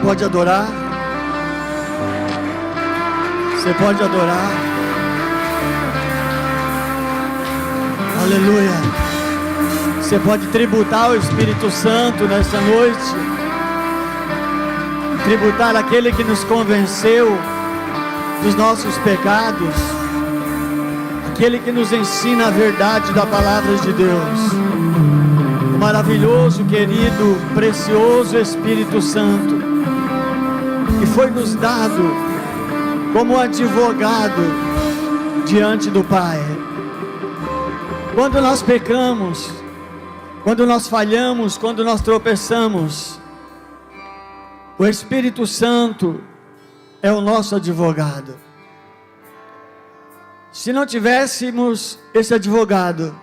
pode adorar. Você pode adorar. Aleluia. Você pode tributar o Espírito Santo nessa noite. Tributar aquele que nos convenceu dos nossos pecados. Aquele que nos ensina a verdade da palavra de Deus. O maravilhoso, querido, precioso Espírito Santo, que foi nos dado como advogado diante do Pai. Quando nós pecamos, quando nós falhamos, quando nós tropeçamos, o Espírito Santo é o nosso advogado. Se não tivéssemos esse advogado,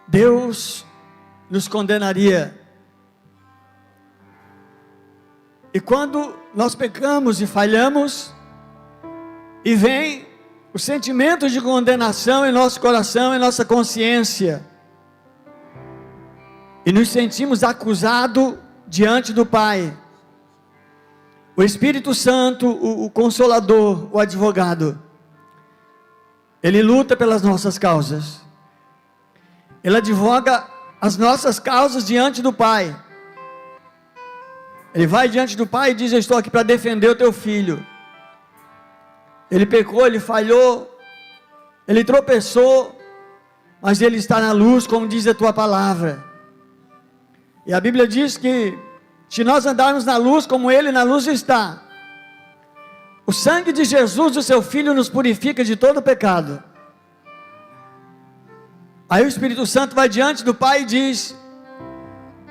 Deus nos condenaria. E quando nós pecamos e falhamos, e vem o sentimento de condenação em nosso coração, em nossa consciência, e nos sentimos acusados diante do Pai, o Espírito Santo, o Consolador, o advogado, ele luta pelas nossas causas, ele advoga as nossas causas diante do Pai. Ele vai diante do Pai e diz: eu estou aqui para defender o teu filho. Ele pecou, ele falhou, ele tropeçou, mas ele está na luz, como diz a tua palavra. E a Bíblia diz que se nós andarmos na luz como ele na luz está, o sangue de Jesus, o seu filho, nos purifica de todo pecado. Aí o Espírito Santo vai diante do Pai e diz: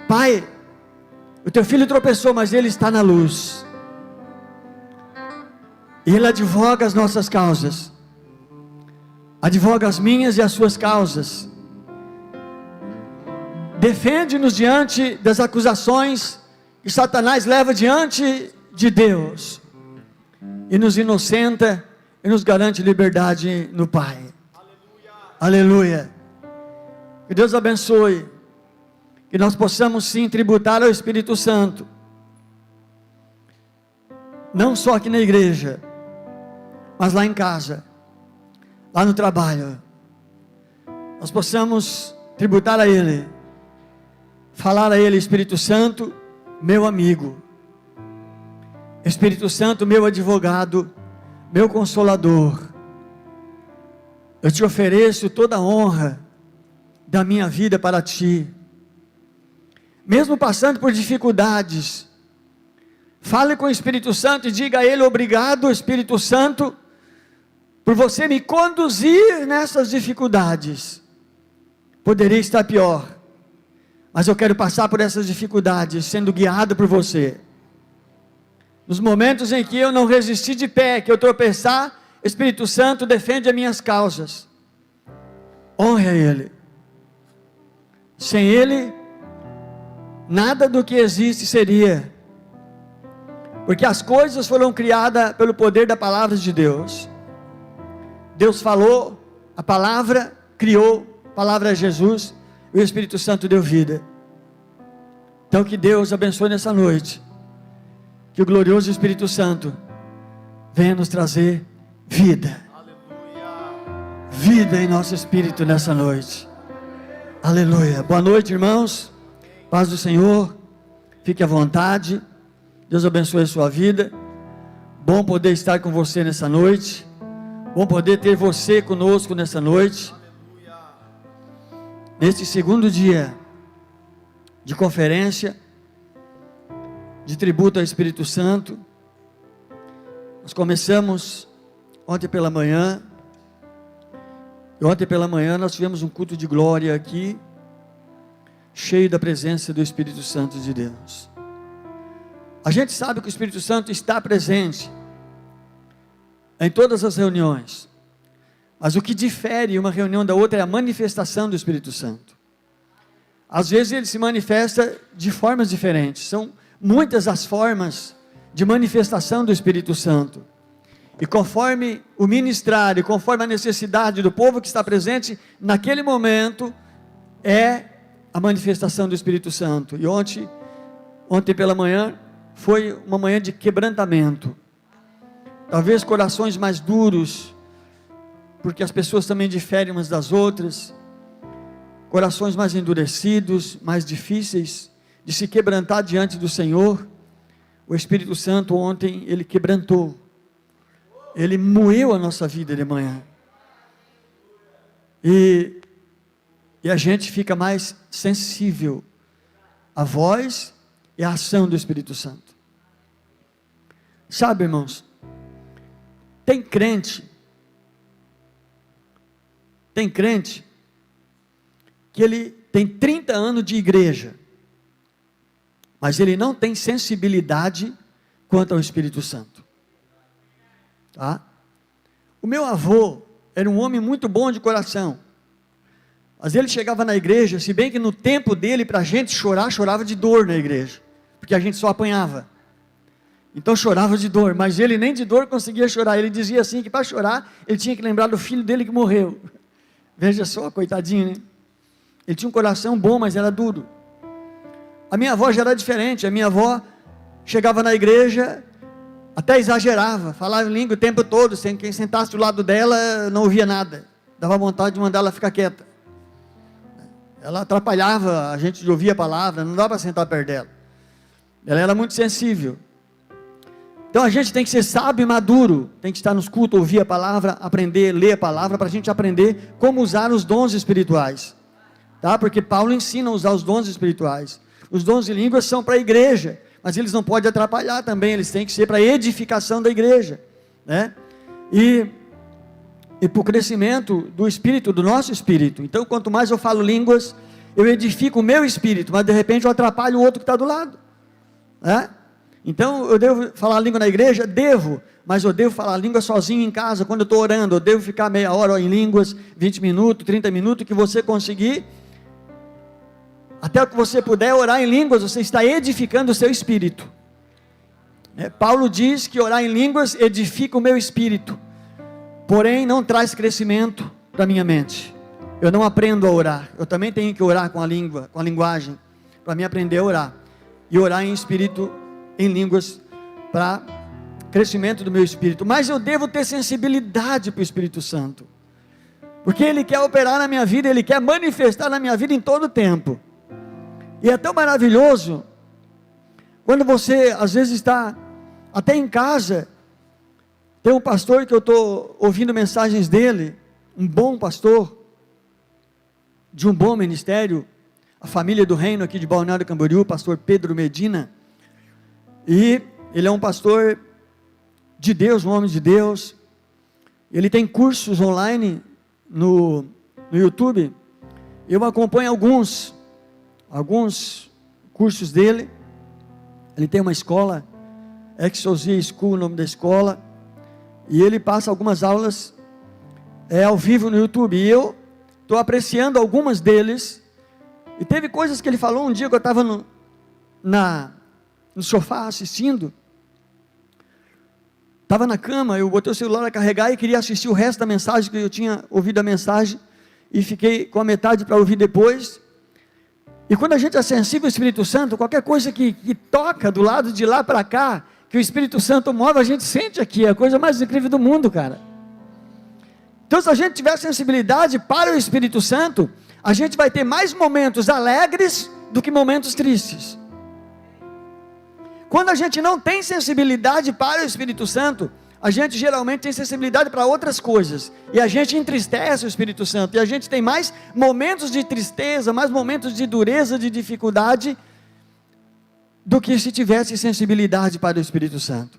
Pai, o teu filho tropeçou, mas ele está na luz. E ele advoga as nossas causas. Advoga as minhas e as suas causas. Defende-nos diante das acusações que Satanás leva diante de Deus. E nos inocenta e nos garante liberdade no Pai. Aleluia. Aleluia. Que Deus abençoe. Que nós possamos sim tributar ao Espírito Santo. Não só aqui na igreja, mas lá em casa, lá no trabalho. Nós possamos tributar a Ele. Falar a Ele: Espírito Santo, meu amigo. Espírito Santo, meu advogado, meu consolador. Eu te ofereço toda a honra da minha vida para ti. Mesmo passando por dificuldades, fale com o Espírito Santo e diga a Ele: obrigado, Espírito Santo, por você me conduzir nessas dificuldades. Poderia estar pior, mas eu quero passar por essas dificuldades sendo guiado por você. Nos momentos em que eu não resisti de pé, que eu tropeçar, Espírito Santo, defende as minhas causas. Honre a Ele. Sem Ele, nada do que existe seria, porque as coisas foram criadas pelo poder da palavra de Deus. Deus falou, a palavra criou, a palavra é Jesus, e o Espírito Santo deu vida. Então que Deus abençoe nessa noite, que o glorioso Espírito Santo venha nos trazer vida. Aleluia. Vida em nosso espírito nessa noite. Aleluia. Boa noite, irmãos. Paz do Senhor. Fique à vontade. Deus abençoe a sua vida. Bom poder estar com você nessa noite. Bom poder ter você conosco nessa noite. Neste segundo dia de conferência, de tributo ao Espírito Santo. Nós começamos ontem pela manhã. E ontem pela manhã nós tivemos um culto de glória aqui, cheio da presença do Espírito Santo de Deus. A gente sabe que o Espírito Santo está presente em todas as reuniões, mas o que difere uma reunião da outra é a manifestação do Espírito Santo. Às vezes ele se manifesta de formas diferentes, são muitas as formas de manifestação do Espírito Santo, e conforme o ministrário, conforme a necessidade do povo que está presente naquele momento, é a manifestação do Espírito Santo. E ontem Ontem pela manhã foi uma manhã de quebrantamento. Talvez corações mais duros, porque as pessoas também diferem umas das outras. Corações mais endurecidos, mais difíceis de se quebrantar diante do Senhor. O Espírito Santo ontem, ele quebrantou. Ele moeu a nossa vida de manhã. E a gente fica mais sensível à voz e à ação do Espírito Santo. Sabe, irmãos, tem crente que ele tem 30 anos de igreja, mas ele não tem sensibilidade quanto ao Espírito Santo. Tá? O meu avô era um homem muito bom de coração, mas ele chegava na igreja, se bem que no tempo dele, para a gente chorar, chorava de dor na igreja, porque a gente só apanhava, então chorava de dor, mas ele nem de dor conseguia chorar. Ele dizia assim, que para chorar, ele tinha que lembrar do filho dele que morreu. Veja só, coitadinho, né? Ele tinha um coração bom, mas era duro. A minha avó já era diferente. A minha avó chegava na igreja, até exagerava, falava em língua o tempo todo, sem quem sentasse do lado dela, não ouvia nada, dava vontade de mandar ela ficar quieta. Ela atrapalhava a gente de ouvir a palavra, não dava para sentar perto dela. Ela era muito sensível. Então a gente tem que ser sábio e maduro, tem que estar nos cultos, ouvir a palavra, aprender, ler a palavra, para a gente aprender como usar os dons espirituais, tá? Porque Paulo ensina a usar os dons espirituais. Os dons de línguas são para a igreja, mas eles não podem atrapalhar também, eles têm que ser para a edificação da igreja, né? E para o crescimento do espírito, do nosso espírito. Então quanto mais eu falo línguas, eu edifico o meu espírito, mas de repente eu atrapalho o outro que está do lado, né? Então eu devo falar a língua na igreja? Devo, mas eu devo falar a língua sozinho em casa, quando eu estou orando. Eu devo ficar meia hora em línguas, 20 minutos, 30 minutos, que você conseguir, até o que você puder orar em línguas, você está edificando o seu espírito. Paulo diz que orar em línguas edifica o meu espírito, porém não traz crescimento para a minha mente. Eu não aprendo a orar, eu também tenho que orar com a língua, com a linguagem, para me aprender a orar, e orar em espírito, em línguas, para crescimento do meu espírito. Mas eu devo ter sensibilidade para o Espírito Santo, porque Ele quer operar na minha vida, Ele quer manifestar na minha vida em todo o tempo. E é tão maravilhoso, quando você às vezes está até em casa. Tem um pastor que eu estou ouvindo mensagens dele, um bom pastor, de um bom ministério, a família do reino aqui de Balneário Camboriú, pastor Pedro Medina. E ele é um pastor de Deus, um homem de Deus. Ele tem cursos online no YouTube. Eu acompanho alguns cursos dele. Ele tem uma escola, Exousia School, o nome da escola. E ele passa algumas aulas ao vivo no YouTube. E eu estou apreciando algumas deles. E teve coisas que ele falou um dia que eu estava no sofá assistindo, estava na cama, eu botei o celular a carregar e queria assistir o resto da mensagem, que eu tinha ouvido a mensagem, e fiquei com a metade para ouvir depois. E quando a gente é sensível ao Espírito Santo, qualquer coisa que toca do lado de lá para cá, que o Espírito Santo move, a gente sente aqui, é a coisa mais incrível do mundo, cara. Então se a gente tiver sensibilidade para o Espírito Santo, a gente vai ter mais momentos alegres do que momentos tristes. Quando a gente não tem sensibilidade para o Espírito Santo, a gente geralmente tem sensibilidade para outras coisas, e a gente entristece o Espírito Santo, e a gente tem mais momentos de tristeza, mais momentos de dureza, de dificuldade, do que se tivesse sensibilidade para o Espírito Santo.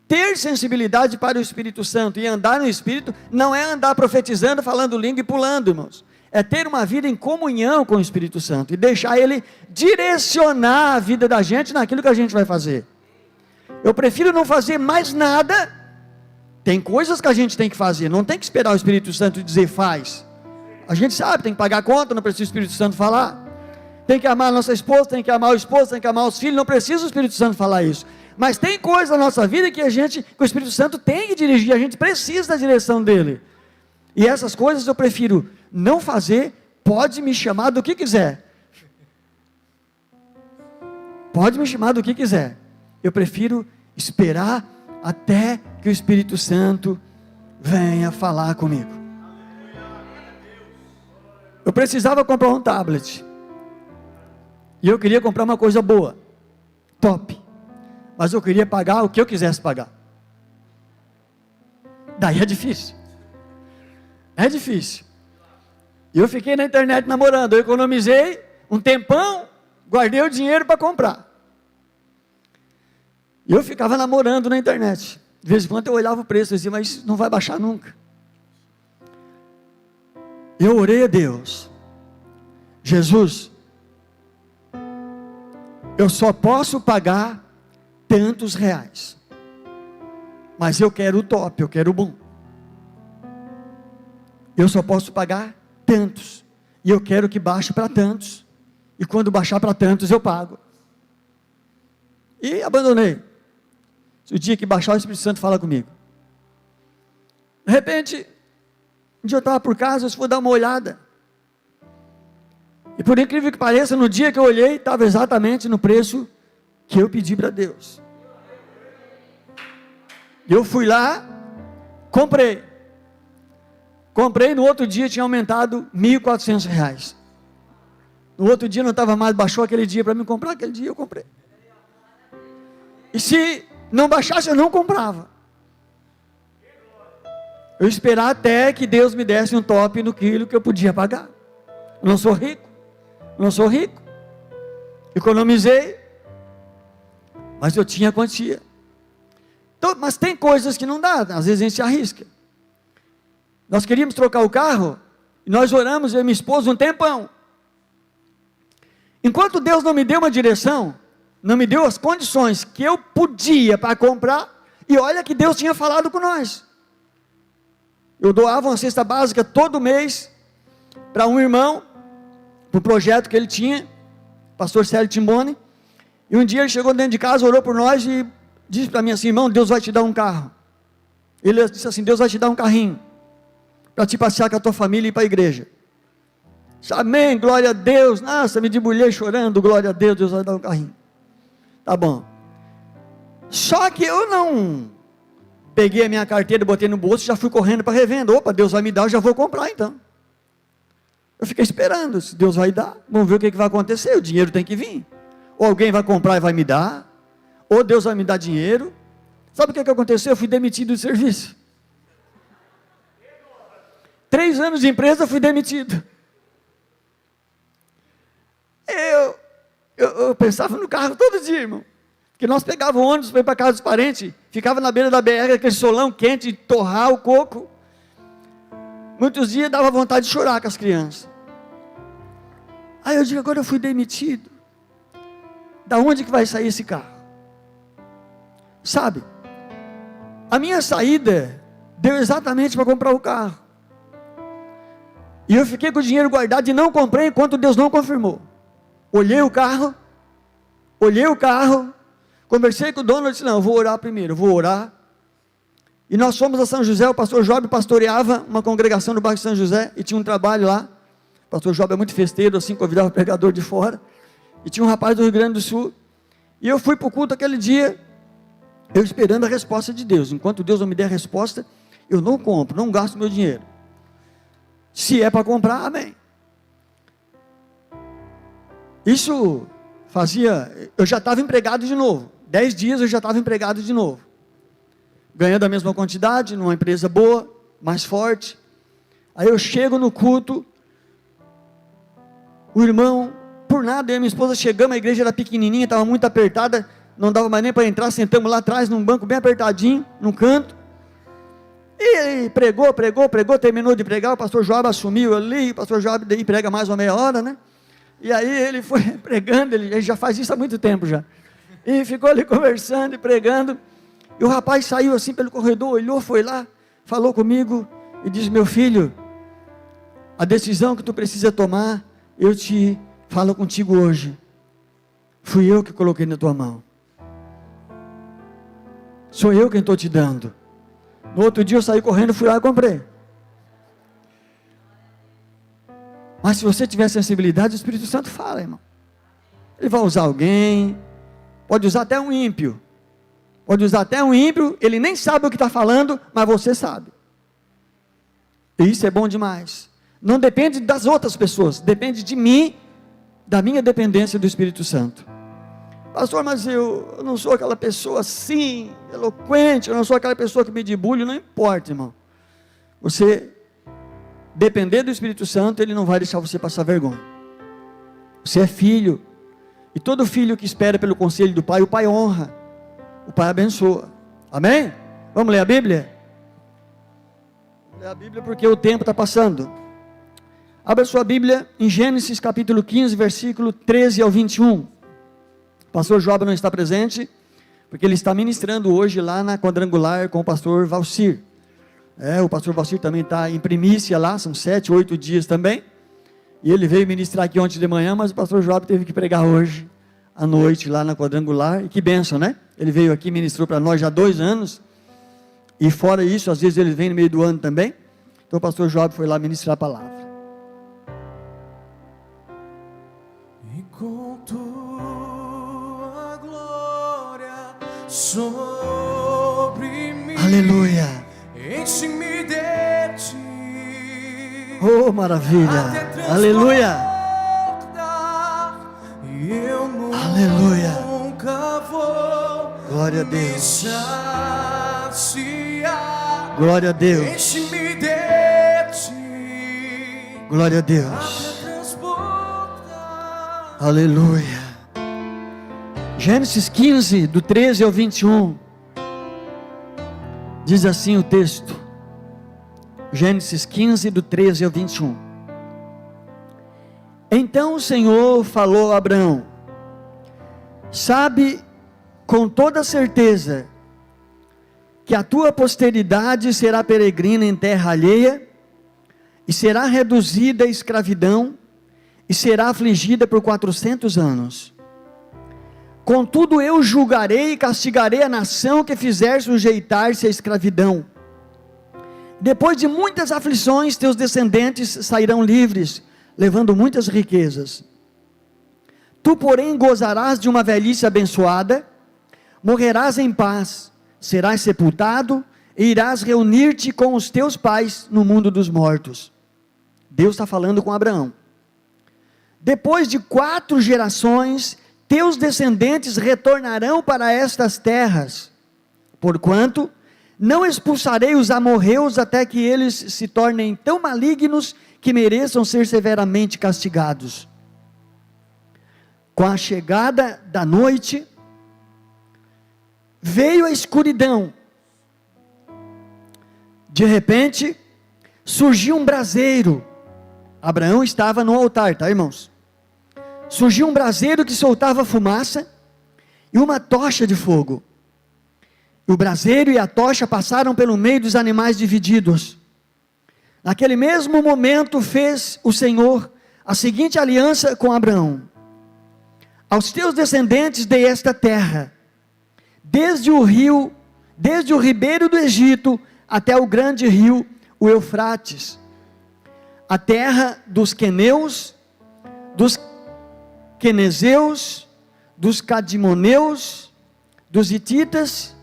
Ter sensibilidade para o Espírito Santo e andar no Espírito, não é andar profetizando, falando língua e pulando, irmãos. É ter uma vida em comunhão com o Espírito Santo, e deixar Ele direcionar a vida da gente naquilo que a gente vai fazer. Eu prefiro não fazer mais nada. Tem coisas que a gente tem que fazer, não tem que esperar o Espírito Santo dizer faz. A gente sabe, tem que pagar a conta, não precisa o Espírito Santo falar. Tem que amar a nossa esposa, tem que amar o esposo, tem que amar os filhos, não precisa o Espírito Santo falar isso. Mas tem coisas na nossa vida que que o Espírito Santo tem que dirigir, a gente precisa da direção dele. E essas coisas eu prefiro não fazer, pode me chamar do que quiser. pode me chamar do que quiser. Eu prefiro esperar até que o Espírito Santo venha falar comigo. Eu precisava comprar um tablet. E eu queria comprar uma coisa boa, top. Mas eu queria pagar o que eu quisesse pagar. Daí é difícil. É difícil. E eu fiquei na internet namorando. Eu economizei um tempão, guardei o dinheiro para comprar. E eu ficava namorando na internet. De vez em quando eu olhava o preço e dizia, mas não vai baixar nunca. Eu orei a Deus. Jesus, eu só posso pagar tantos reais. Mas eu quero o top, eu quero o bom. Eu só posso pagar tantos. E eu quero que baixe para tantos. E quando baixar para tantos eu pago. E abandonei. O dia que baixar, o Espírito Santo fala comigo. De repente, um dia eu estava por casa, eu fui dar uma olhada. E por incrível que pareça, no dia que eu olhei, estava exatamente no preço que eu pedi para Deus. Eu fui lá, comprei. Comprei, no outro dia tinha aumentado R$1.400. No outro dia não estava mais, baixou aquele dia para me comprar, aquele dia eu comprei. E se não baixasse, eu não comprava. Eu esperava até que Deus me desse um top no quilo que eu podia pagar. Eu não sou rico. Não sou rico. Economizei. Mas eu tinha quantia. Então, mas tem coisas que não dá. Às vezes a gente se arrisca. Nós queríamos trocar o carro. E nós oramos, eu e minha esposa, um tempão. Enquanto Deus não me deu uma direção, não me deu as condições que eu podia para comprar, e olha que Deus tinha falado com nós. Eu doava uma cesta básica todo mês para um irmão, para o projeto que ele tinha, pastor Célio Timboni, e um dia ele chegou dentro de casa, orou por nós e disse para mim assim, irmão, Deus vai te dar um carro. Ele disse assim, Deus vai te dar um carrinho, para te passear com a tua família e ir para a igreja. Amém, glória a Deus. Nossa, me debulhei chorando, glória a Deus, Deus vai dar um carrinho. Tá bom. Só que eu não peguei a minha carteira, botei no bolso, já fui correndo para a revenda. Opa, Deus vai me dar, eu já vou comprar então. Eu fiquei esperando, se Deus vai dar, vamos ver o que vai acontecer, o dinheiro tem que vir. Ou alguém vai comprar e vai me dar, ou Deus vai me dar dinheiro. Sabe o que aconteceu? Eu fui demitido do serviço. 3 anos de empresa, fui demitido. Eu pensava no carro todo dia, irmão. Porque nós pegávamos o ônibus para ir para casa dos parentes, ficava na beira da BR, aquele solão quente, torrar o coco. Muitos dias dava vontade de chorar com as crianças. Aí eu digo, agora eu fui demitido. Da onde que vai sair esse carro? Sabe? A minha saída deu exatamente para comprar o carro. E eu fiquei com o dinheiro guardado e não comprei enquanto Deus não confirmou. Olhei o carro, conversei com o dono, eu disse, não, eu vou orar primeiro, eu vou orar. E nós fomos a São José, o pastor Job pastoreava uma congregação no bairro de São José, e tinha um trabalho lá. O pastor Job é muito festeiro, assim, convidava o pregador de fora. E tinha um rapaz do Rio Grande do Sul. E eu fui para o culto aquele dia, eu esperando a resposta de Deus. Enquanto Deus não me der a resposta, eu não compro, não gasto meu dinheiro. Se é para comprar, amém. Isso fazia, eu já estava empregado de novo. 10 dias eu já estava empregado de novo. Ganhando a mesma quantidade, numa empresa boa, mais forte. Aí eu chego no culto, o irmão, por nada, eu e minha esposa chegamos, a igreja era pequenininha, estava muito apertada, não dava mais nem para entrar, sentamos lá atrás, num banco bem apertadinho, num canto. E ele pregou, terminou de pregar, o pastor Joab assumiu ali, o pastor Joab daí prega mais uma meia hora, né? E aí ele foi pregando, ele já faz isso há muito tempo já. E ficou ali conversando e pregando. E o rapaz saiu assim pelo corredor, olhou, foi lá, falou comigo e disse, meu filho, a decisão que tu precisa tomar, eu te falo contigo hoje. Fui eu que coloquei na tua mão. Sou eu quem estou te dando. No outro dia eu saí correndo, fui lá e comprei. Mas se você tiver sensibilidade, o Espírito Santo fala, irmão. Ele vai usar alguém, pode usar até um ímpio, ele nem sabe o que está falando, mas você sabe, e isso é bom demais. Não depende das outras pessoas, depende de mim, da minha dependência do Espírito Santo. Pastor, mas eu não sou aquela pessoa assim, eloquente, eu não sou aquela pessoa que me debulha. Não importa, irmão, você depender do Espírito Santo, Ele não vai deixar você passar vergonha. Você é filho, e todo filho que espera pelo conselho do Pai, o Pai honra, o Pai abençoa, amém? Vamos ler a Bíblia? Vamos ler a Bíblia porque o tempo está passando. Abra sua Bíblia em Gênesis capítulo 15, versículo 13 ao 21, o pastor Job não está presente, porque ele está ministrando hoje lá na quadrangular com o pastor Valcir. O pastor Valcir também está em primícia lá, são 7, 8 dias também, e ele veio ministrar aqui ontem de manhã, mas o pastor Job teve que pregar hoje, à noite, lá na quadrangular, e que bênção, né? Ele veio aqui e ministrou para nós já há 2 anos, e fora isso, às vezes ele vem no meio do ano também, então o pastor Job foi lá ministrar a palavra. E com tua glória sobre mim, aleluia, enche-me de ti, oh maravilha, aleluia, e eu aleluia, nunca vou glória a me Deus, saciar. glória a Deus, Enche-me de ti, glória a Deus, até transbordar. aleluia. Gênesis 15, do 13 ao 21, diz assim o texto, Gênesis 15, do 13 ao 21, então o Senhor falou a Abraão, sabe com toda certeza, que a tua posteridade será peregrina em terra alheia, e será reduzida à escravidão, e será afligida por 400 anos, contudo eu julgarei e castigarei a nação que fizer sujeitar-se à escravidão, depois de muitas aflições, teus descendentes sairão livres, levando muitas riquezas, tu porém gozarás de uma velhice abençoada, morrerás em paz, serás sepultado, e irás reunir-te com os teus pais no mundo dos mortos. Deus está falando com Abraão, depois de 4 gerações, teus descendentes retornarão para estas terras, porquanto não expulsarei os amorreus até que eles se tornem tão malignos que mereçam ser severamente castigados. Com a chegada da noite, veio a escuridão, de repente, surgiu um braseiro, Abraão estava no altar, tá irmãos? Surgiu um braseiro que soltava fumaça, e uma tocha de fogo, o braseiro e a tocha passaram pelo meio dos animais divididos. Naquele mesmo momento fez o Senhor a seguinte aliança com Abraão: aos teus descendentes dei esta terra, desde o ribeiro do Egito, até o grande rio, o Eufrates, a terra dos queneus, dos quenezeus, dos cadimoneus, dos hititas,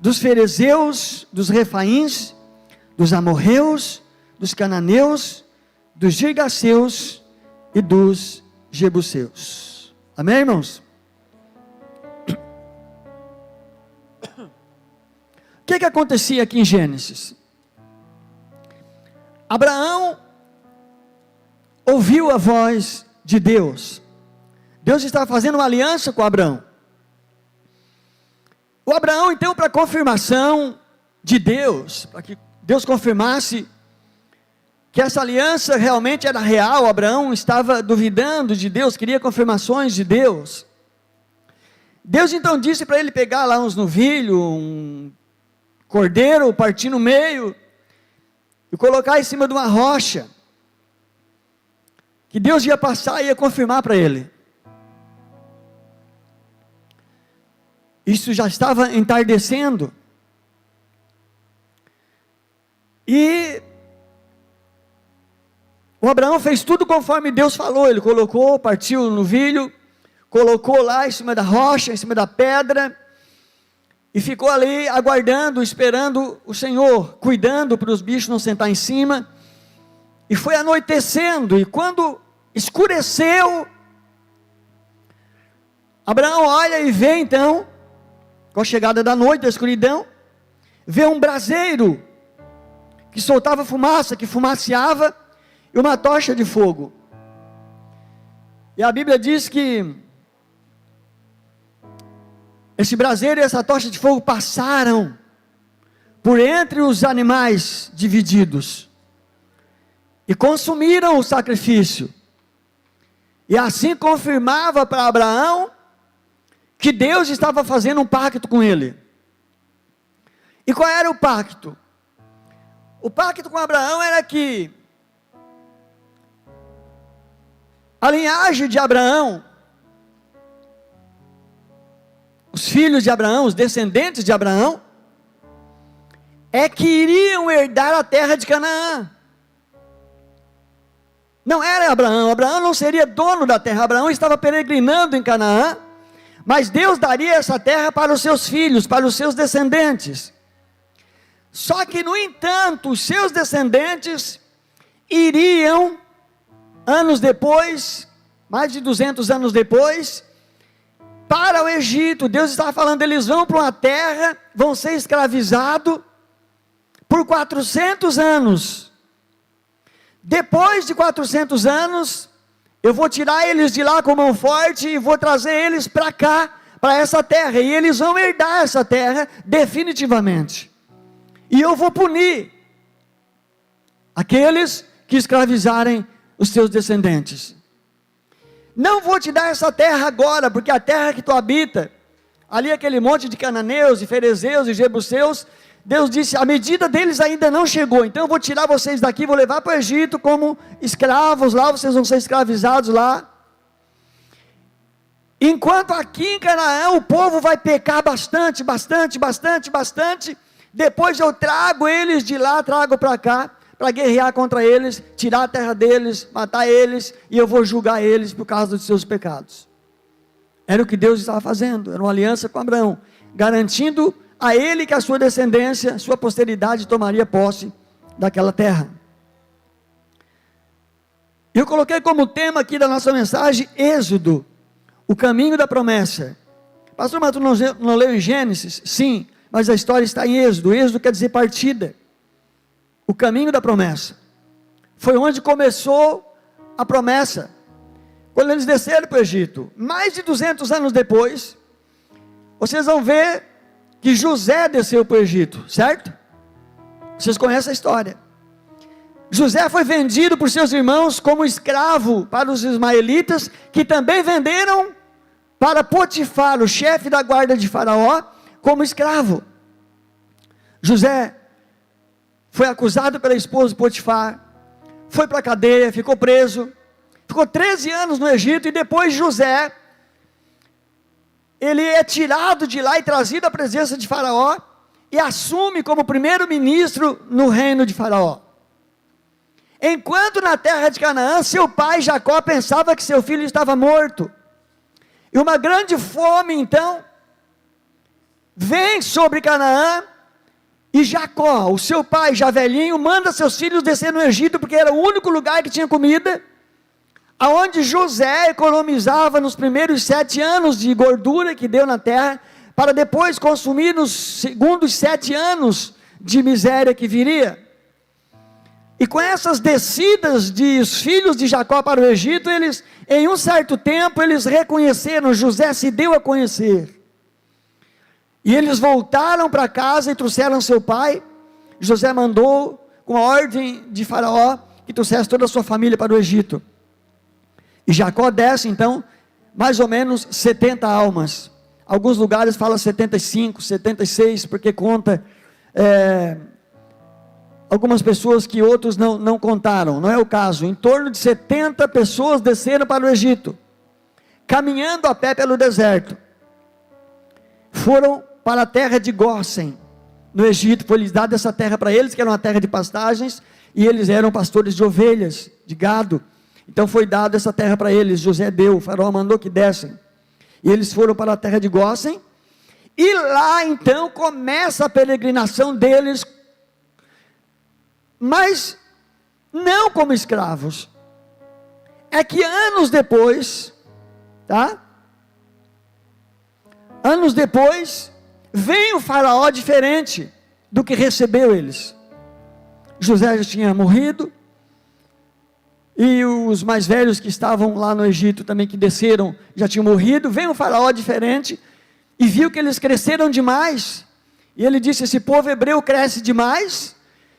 dos ferezeus, dos refaíns, dos amorreus, dos cananeus, dos girgaceus e dos jebuseus. Amém, irmãos? O que acontecia aqui em Gênesis? Abraão ouviu a voz de Deus. Deus estava fazendo uma aliança com Abraão. O Abraão, então, para confirmação de Deus, para que Deus confirmasse que essa aliança realmente era real, Abraão estava duvidando de Deus, queria confirmações de Deus. Deus então disse para ele pegar lá uns novilhos, um cordeiro, partir no meio, e colocar em cima de uma rocha, que Deus ia passar e ia confirmar para ele. Isso já estava entardecendo, e o Abraão fez tudo conforme Deus falou. Ele colocou, partiu o novilho, colocou lá em cima da rocha, em cima da pedra, e ficou ali aguardando, esperando o Senhor, cuidando para os bichos não sentar em cima. E foi anoitecendo, e quando escureceu, Abraão olha e vê então, com a chegada da noite, da escuridão, vê um braseiro, que soltava fumaça, que fumaceava, e uma tocha de fogo. E a Bíblia diz que esse braseiro e essa tocha de fogo passaram por entre os animais divididos, e consumiram o sacrifício, e assim confirmava para Abraão, que Deus estava fazendo um pacto com ele. E qual era o pacto? O pacto com Abraão era que a linhagem de Abraão, os filhos de Abraão, os descendentes de Abraão, é que iriam herdar a terra de Canaã. Não era Abraão não seria dono da terra, Abraão estava peregrinando em Canaã, mas Deus daria essa terra para os seus filhos, para os seus descendentes. Só que, no entanto, os seus descendentes iriam, anos depois, mais de 200 anos depois, para o Egito. Deus estava falando, eles vão para uma terra, vão ser escravizados por 400 anos. Depois de 400 anos, eu vou tirar eles de lá com mão forte e vou trazer eles para cá, para essa terra, e eles vão herdar essa terra definitivamente. E eu vou punir aqueles que escravizarem os seus descendentes. Não vou te dar essa terra agora, porque a terra que tu habita, ali aquele monte de cananeus, e ferezeus, e jebuseus, Deus disse, a medida deles ainda não chegou, então eu vou tirar vocês daqui, vou levar para o Egito como escravos lá, vocês vão ser escravizados lá. Enquanto aqui em Canaã o povo vai pecar bastante, depois eu trago eles de lá, trago para cá, para guerrear contra eles, tirar a terra deles, matar eles, e eu vou julgar eles por causa dos seus pecados. Era o que Deus estava fazendo, era uma aliança com Abraão, garantindo a ele que a sua descendência, sua posteridade tomaria posse daquela terra. Eu coloquei como tema aqui da nossa mensagem, Êxodo, o caminho da promessa. Pastor, mas tu não leu em Gênesis? Sim, mas a história está em Êxodo. Êxodo quer dizer partida, o caminho da promessa. Foi onde começou a promessa, quando eles desceram para o Egito. Mais de 200 anos depois, vocês vão ver que José desceu para o Egito, certo? Vocês conhecem a história. José foi vendido por seus irmãos como escravo para os ismaelitas, que também venderam para Potifar, o chefe da guarda de Faraó, como escravo. José foi acusado pela esposa de Potifar, foi para a cadeia, ficou preso, ficou 13 anos no Egito, e depois José, ele é tirado de lá e trazido à presença de Faraó, e assume como primeiro-ministro no reino de Faraó. Enquanto na terra de Canaã, seu pai Jacó pensava que seu filho estava morto, e uma grande fome então, vem sobre Canaã, e Jacó, o seu pai já velhinho, manda seus filhos descer no Egito, porque era o único lugar que tinha comida, aonde José economizava nos primeiros 7 anos de gordura que deu na terra, para depois consumir nos segundos 7 anos de miséria que viria. E com essas descidas de os filhos de Jacó para o Egito, eles, em um certo tempo, eles reconheceram, José se deu a conhecer, e eles voltaram para casa e trouxeram seu pai. José mandou, com a ordem de Faraó, que trouxesse toda a sua família para o Egito. E Jacó desce então, mais ou menos 70 almas, alguns lugares falam 75, 76, porque conta, algumas pessoas que outros não contaram, não é o caso. Em torno de 70 pessoas desceram para o Egito, caminhando a pé pelo deserto, foram para a terra de Gósen, no Egito. Foi lhes dada essa terra para eles, que era uma terra de pastagens, e eles eram pastores de ovelhas, de gado. Então foi dada essa terra para eles, José deu, o Faraó mandou que dessem. E eles foram para a terra de Gósen, e lá então começa a peregrinação deles, mas não como escravos. É que anos depois, tá? Anos depois, vem o faraó diferente do que recebeu eles. José já tinha morrido, e os mais velhos que estavam lá no Egito também, que desceram, já tinham morrido. Vem um faraó diferente, e viu que eles cresceram demais, e ele disse: esse povo hebreu cresce demais,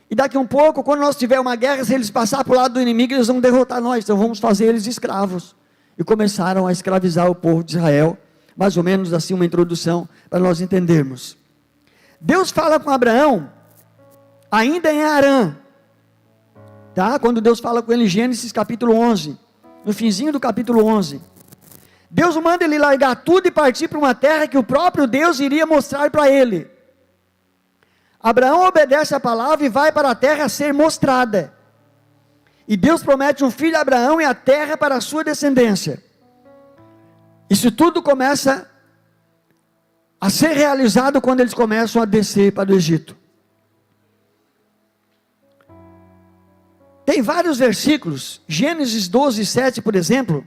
e daqui a um pouco, quando nós tiver uma guerra, se eles passarem para o lado do inimigo, eles vão derrotar nós, então vamos fazer eles escravos. E começaram a escravizar o povo de Israel, mais ou menos assim uma introdução, para nós entendermos. Deus fala com Abraão, ainda em Harã, tá? Quando Deus fala com ele em Gênesis capítulo 11, no finzinho do capítulo 11, Deus manda ele largar tudo e partir para uma terra que o próprio Deus iria mostrar para ele. Abraão obedece a palavra e vai para a terra a ser mostrada, e Deus promete um filho a Abraão e a terra para a sua descendência. Isso tudo começa a ser realizado quando eles começam a descer para o Egito. Tem vários versículos, Gênesis 12, 7, por exemplo,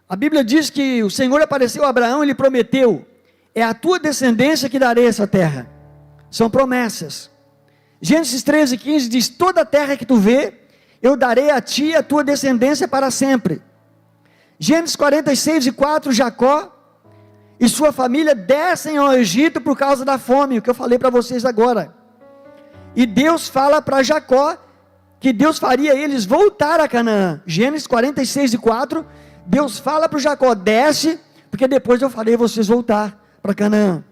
a Bíblia diz que o Senhor apareceu a Abraão e lhe prometeu: é a tua descendência que darei essa terra. São promessas. Gênesis 13, 15 diz: toda a terra que tu vê, eu darei a ti e a tua descendência para sempre. Gênesis 46, 4, Jacó e sua família descem ao Egito por causa da fome, o que eu falei para vocês agora. E Deus fala para Jacó que Deus faria eles voltar a Canaã. Gênesis 46, 4, Deus fala para o Jacó: desce, porque depois eu farei vocês voltar para Canaã.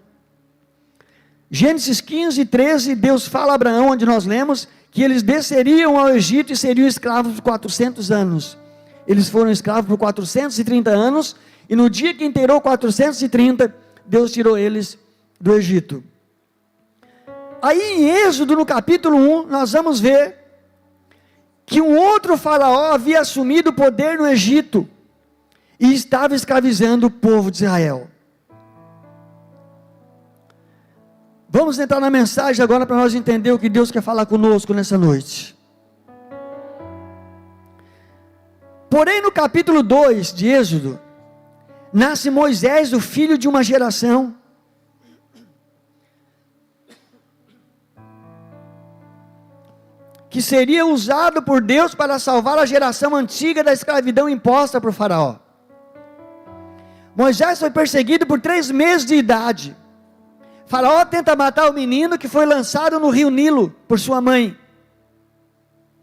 Gênesis 15, 13, Deus fala a Abraão, onde nós lemos, que eles desceriam ao Egito e seriam escravos por 400 anos. Eles foram escravos por 430 anos, e no dia que inteirou 430, Deus tirou eles do Egito. Aí em Êxodo, no capítulo 1, nós vamos ver que um outro faraó havia assumido o poder no Egito, e estava escravizando o povo de Israel. Vamos entrar na mensagem agora para nós entender o que Deus quer falar conosco nessa noite. Porém, no capítulo 2 de Êxodo, nasce Moisés, o filho de uma geração, que seria usado por Deus para salvar a geração antiga da escravidão imposta por Faraó. Moisés foi perseguido por 3 meses de idade. Faraó tenta matar o menino que foi lançado no rio Nilo por sua mãe.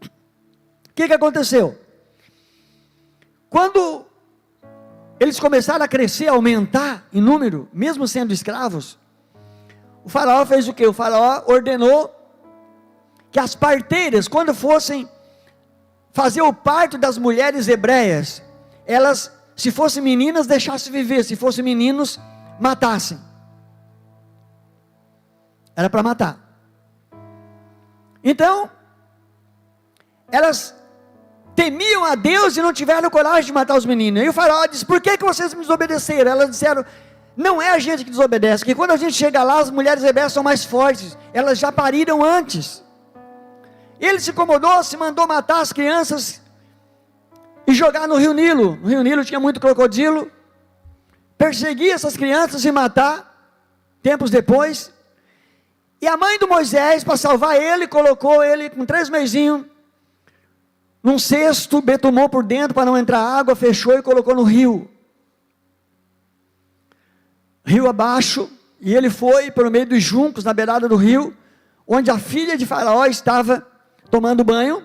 O que aconteceu? Quando eles começaram a crescer, a aumentar em número, mesmo sendo escravos, o faraó fez o quê? O faraó ordenou que as parteiras, quando fossem fazer o parto das mulheres hebreias, elas, se fossem meninas, deixassem viver, se fossem meninos, matassem. Era para matar. Então, elas temiam a Deus e não tiveram coragem de matar os meninos. E o faraó disse: por que vocês me desobedeceram? Elas disseram: não é a gente que desobedece, porque quando a gente chega lá, as mulheres hebreias são mais fortes, elas já pariram antes. Ele se incomodou, se mandou matar as crianças e jogar no rio Nilo. No rio Nilo tinha muito crocodilo, perseguir essas crianças e matar, tempos depois. E a mãe do Moisés, para salvar ele, colocou ele com 3 mesinhos, num cesto, betumou por dentro para não entrar água, fechou e colocou no rio. Rio abaixo, e ele foi por meio dos juncos, na beirada do rio, onde a filha de Faraó estava tomando banho,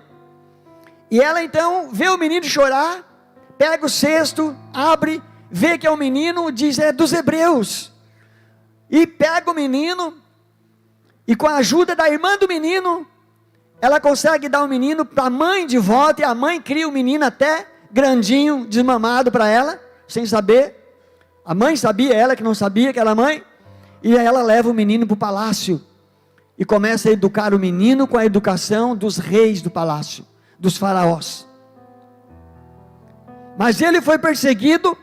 e ela então vê o menino chorar, pega o cesto, abre, vê que é um menino, diz: é dos hebreus, e pega o menino, e com a ajuda da irmã do menino, ela consegue dar o menino para a mãe de volta, e a mãe cria o menino até grandinho, desmamado para ela, sem saber. A mãe sabia, ela que não sabia que era a mãe, e ela leva o menino para o palácio, e começa a educar o menino com a educação dos reis do palácio, dos faraós. Mas ele foi perseguido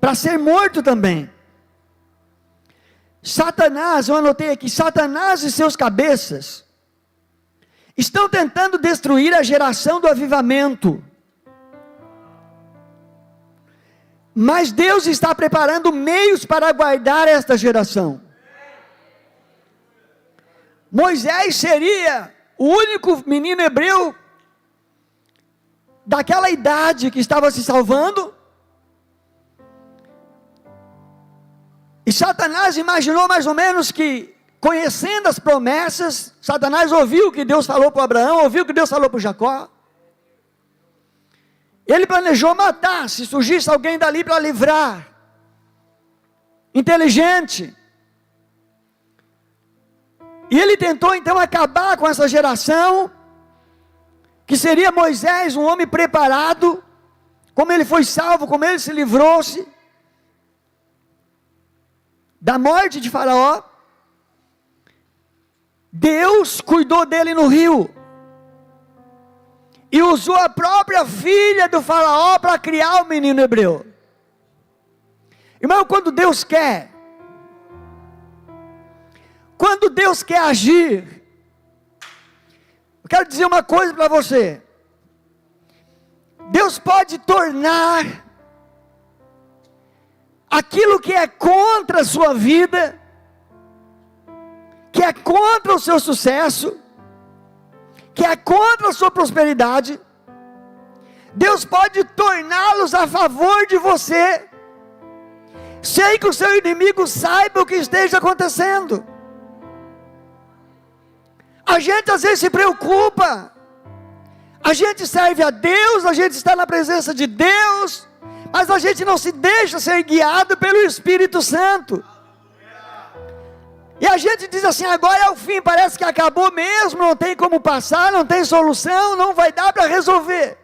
para ser morto também. Satanás, eu anotei aqui, Satanás e seus cabeças estão tentando destruir a geração do avivamento. Mas Deus está preparando meios para guardar esta geração. Moisés seria o único menino hebreu daquela idade que estava se salvando. E Satanás imaginou mais ou menos que, conhecendo as promessas, Satanás ouviu o que Deus falou para Abraão, ouviu o que Deus falou para Jacó. Ele planejou matar, se surgisse alguém dali para livrar. Inteligente. E ele tentou então acabar com essa geração, que seria Moisés, um homem preparado, como ele foi salvo, como ele se livrou-se da morte de Faraó. Deus cuidou dele no rio, e usou a própria filha do Faraó para criar o menino hebreu. Irmão, quando Deus quer agir, eu quero dizer uma coisa para você: Deus pode tornar aquilo que é contra a sua vida, que é contra o seu sucesso, que é contra a sua prosperidade, Deus pode torná-los a favor de você, sem que o seu inimigo saiba o que esteja acontecendo. A gente às vezes se preocupa, a gente serve a Deus, a gente está na presença de Deus, mas a gente não se deixa ser guiado pelo Espírito Santo. E a gente diz assim: agora é o fim, parece que acabou mesmo, não tem como passar, não tem solução, não vai dar para resolver.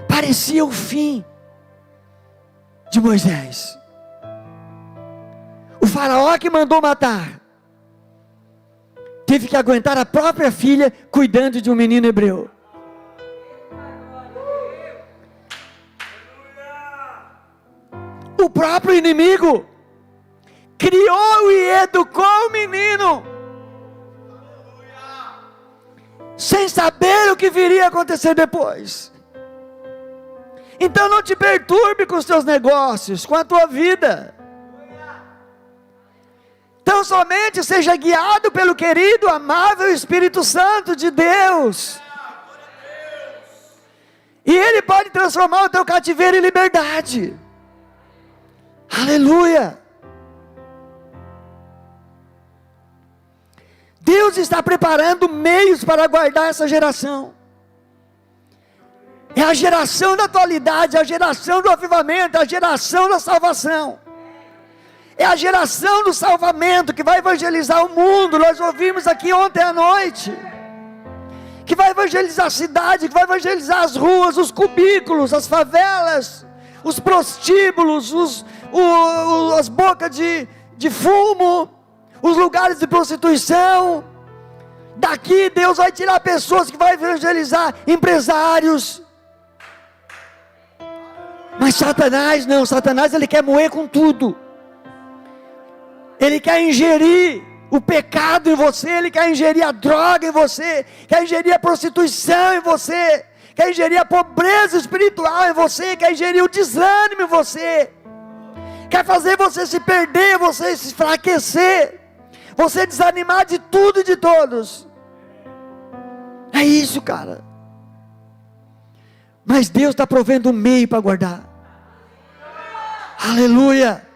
Parecia o fim de Moisés. O faraó que mandou matar, teve que aguentar a própria filha cuidando de um menino hebreu. O próprio inimigo criou e educou o menino, sem saber o que viria a acontecer depois. Então não te perturbe com os teus negócios, com a tua vida. Então somente seja guiado pelo querido, amável Espírito Santo de Deus. E Ele pode transformar o teu cativeiro em liberdade. Aleluia. Deus está preparando meios para guardar essa geração. É a geração da atualidade, é a geração do avivamento, é a geração da salvação. É a geração do salvamento que vai evangelizar o mundo. Nós ouvimos aqui ontem à noite, que vai evangelizar a cidade, que vai evangelizar as ruas, os cubículos, as favelas, os prostíbulos, as bocas de fumo, os lugares de prostituição. Daqui Deus vai tirar pessoas que vai evangelizar empresários. Mas Satanás não, Satanás ele quer moer com tudo. Ele quer ingerir o pecado em você, ele quer ingerir a droga em você, quer ingerir a prostituição em você, quer ingerir a pobreza espiritual em você, quer ingerir o desânimo em você, quer fazer você se perder, você se enfraquecer, você desanimar de tudo e de todos. É isso, cara. Mas Deus está provendo um meio para guardar. Aleluia.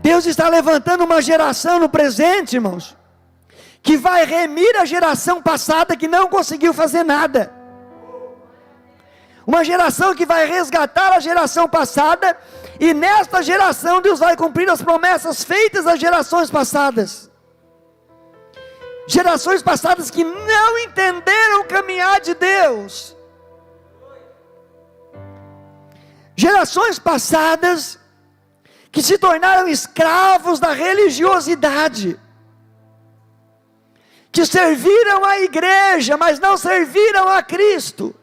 Deus está levantando uma geração no presente, irmãos, que vai remir a geração passada que não conseguiu fazer nada. Uma geração que vai resgatar a geração passada, e nesta geração Deus vai cumprir as promessas feitas às gerações passadas. Gerações passadas que não entenderam o caminhar de Deus. Gerações passadas que se tornaram escravos da religiosidade, que serviram a igreja, mas não serviram a Cristo.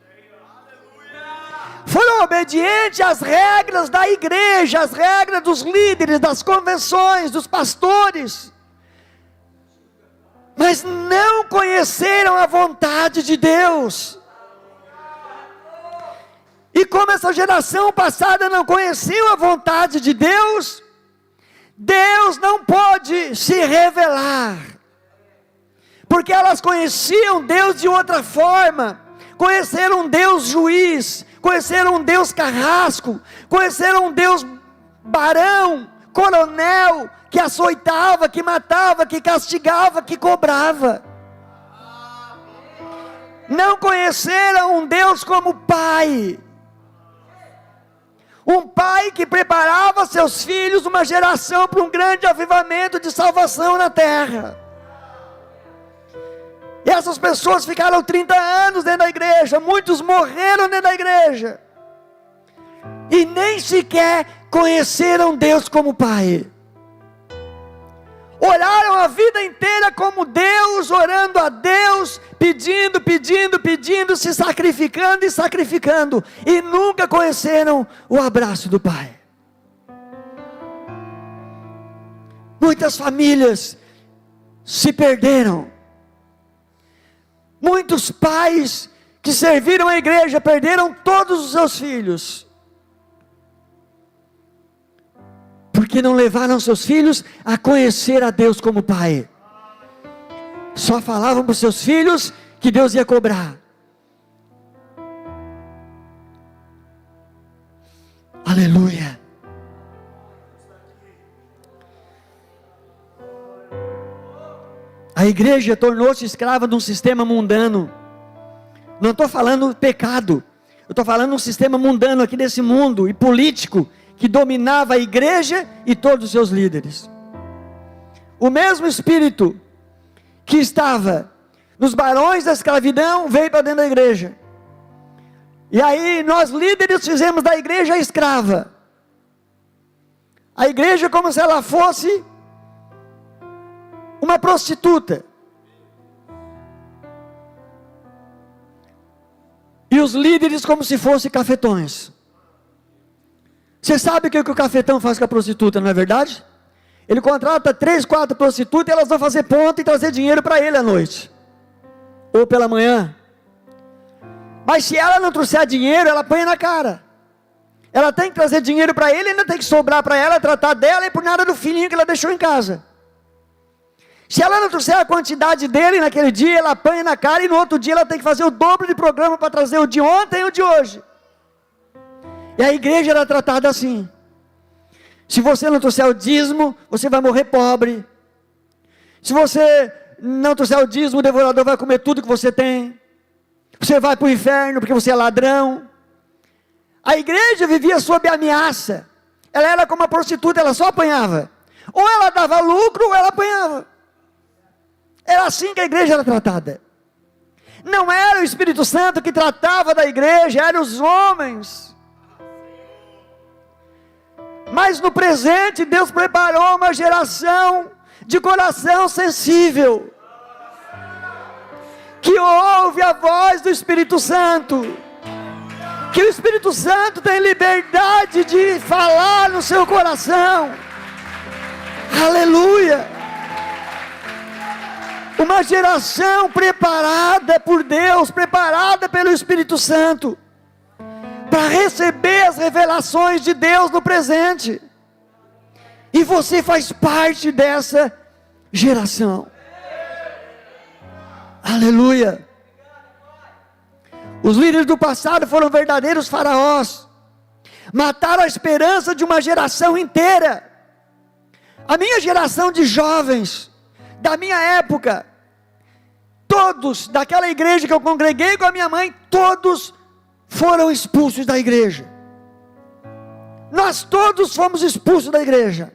foram obedientes às regras da igreja, às regras dos líderes, das convenções, dos pastores, mas não conheceram a vontade de Deus. E como essa geração passada não conheceu a vontade de Deus, Deus não pôde se revelar, porque elas conheciam Deus de outra forma, conheceram um Deus juiz, conheceram um Deus carrasco, conheceram um Deus barão, coronel, que açoitava, que matava, que castigava, que cobrava. Não conheceram um Deus como Pai, um Pai que preparava seus filhos, uma geração para um grande avivamento de salvação na terra. E essas pessoas ficaram 30 anos dentro da igreja, muitos morreram dentro da igreja, e nem sequer conheceram Deus como Pai. Oraram a vida inteira como Deus, orando a Deus, pedindo, se sacrificando e sacrificando, e nunca conheceram o abraço do Pai. Muitas famílias se perderam. Muitos pais que serviram a igreja perderam todos os seus filhos, porque não levaram seus filhos a conhecer a Deus como Pai. Só falavam para os seus filhos que Deus ia cobrar. Aleluia. A igreja tornou-se escrava de um sistema mundano. Não estou falando pecado, eu estou falando um sistema mundano aqui desse mundo, e político, que dominava a igreja e todos os seus líderes. O mesmo espírito que estava nos barões da escravidão veio para dentro da igreja. E aí nós líderes fizemos da igreja escrava. A igreja como se ela fosse uma prostituta. E os líderes como se fossem cafetões. Você sabe o que o cafetão faz com a prostituta, não é verdade? Ele contrata 3, 4 prostitutas, e elas vão fazer ponto e trazer dinheiro para ele à noite, ou pela manhã. Mas se ela não trouxer dinheiro, ela põe na cara. Ela tem que trazer dinheiro para ele, ainda tem que sobrar para ela, tratar dela, e por nada do filhinho que ela deixou em casa. Se ela não trouxer a quantidade dele naquele dia, ela apanha na cara, e no outro dia ela tem que fazer o dobro de programa para trazer o de ontem e o de hoje. E a igreja era tratada assim. Se você não trouxer o dízimo, você vai morrer pobre. Se você não trouxer o dízimo, o devorador vai comer tudo que você tem. Você vai para o inferno porque você é ladrão. A igreja vivia sob ameaça. Ela era como uma prostituta, ela só apanhava. Ou ela dava lucro, ou ela apanhava. Era assim que a igreja era tratada. Não era o Espírito Santo que tratava da igreja, eram os homens. Mas no presente, Deus preparou uma geração de coração sensível, que ouve a voz do Espírito Santo, que o Espírito Santo tem liberdade de falar no seu coração. Aleluia. Uma geração preparada por Deus, preparada pelo Espírito Santo, para receber as revelações de Deus no presente. E você faz parte dessa geração. Aleluia. Os líderes do passado foram verdadeiros faraós. Mataram a esperança de uma geração inteira. A minha geração de jovens, da minha época, todos, daquela igreja que eu congreguei com a minha mãe, todos foram expulsos da igreja. Nós todos fomos expulsos da igreja,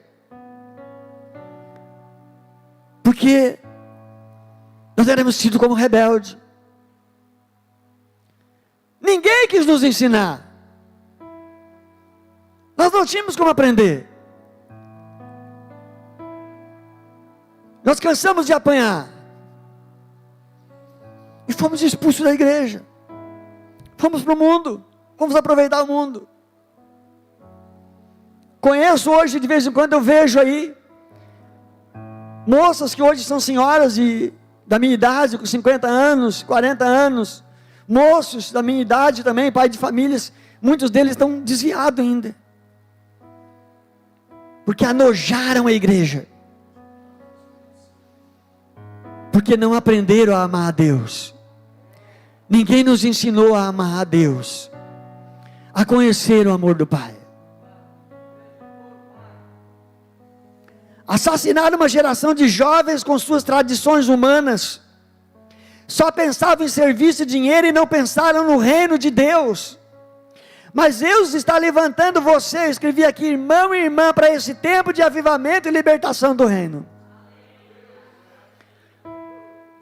porque nós éramos tidos como rebeldes. Ninguém quis nos ensinar. Nós não tínhamos como aprender. Nós cansamos de apanhar e fomos expulsos da igreja. Fomos para o mundo. Vamos aproveitar o mundo. Conheço hoje, de vez em quando eu vejo aí, moças que hoje são senhoras da minha idade, com 50 anos, 40 anos, moços da minha idade também, pai de famílias, muitos deles estão desviados ainda, porque anojaram a igreja, porque não aprenderam a amar a Deus. Ninguém nos ensinou a amar a Deus, a conhecer o amor do Pai. Assassinaram uma geração de jovens com suas tradições humanas, só pensavam em serviço e dinheiro e não pensaram no reino de Deus. Mas Deus está levantando você, eu escrevi aqui, irmão e irmã, para esse tempo de avivamento e libertação do reino.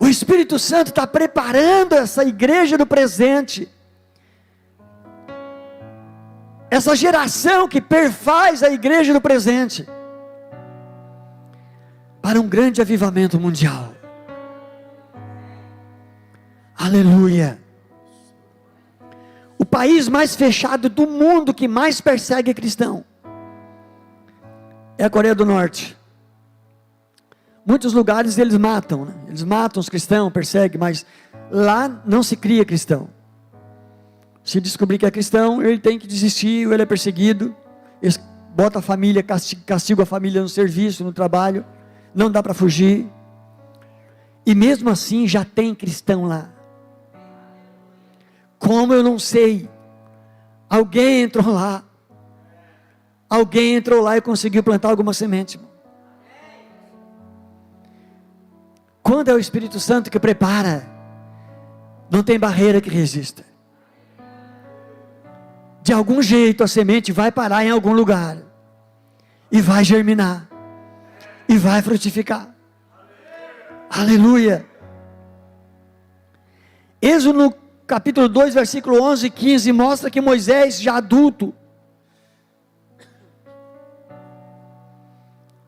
O Espírito Santo está preparando essa igreja do presente, essa geração que perfaz a igreja do presente, para um grande avivamento mundial. Aleluia. O país mais fechado do mundo, que mais persegue cristão, é a Coreia do Norte. Muitos lugares eles matam, né? Eles matam os cristãos, perseguem, mas lá não se cria cristão. Se descobrir que é cristão, ele tem que desistir, ou ele é perseguido, eles botam a família, castigam a família no serviço, no trabalho, não dá para fugir, e mesmo assim já tem cristão lá. Como eu não sei, alguém entrou lá e conseguiu plantar alguma semente. Quando é o Espírito Santo que prepara, não tem barreira que resista. De algum jeito a semente vai parar em algum lugar, e vai germinar, e vai frutificar. Aleluia. Êxodo no capítulo 2, versículo 11 e 15, mostra que Moisés, já adulto,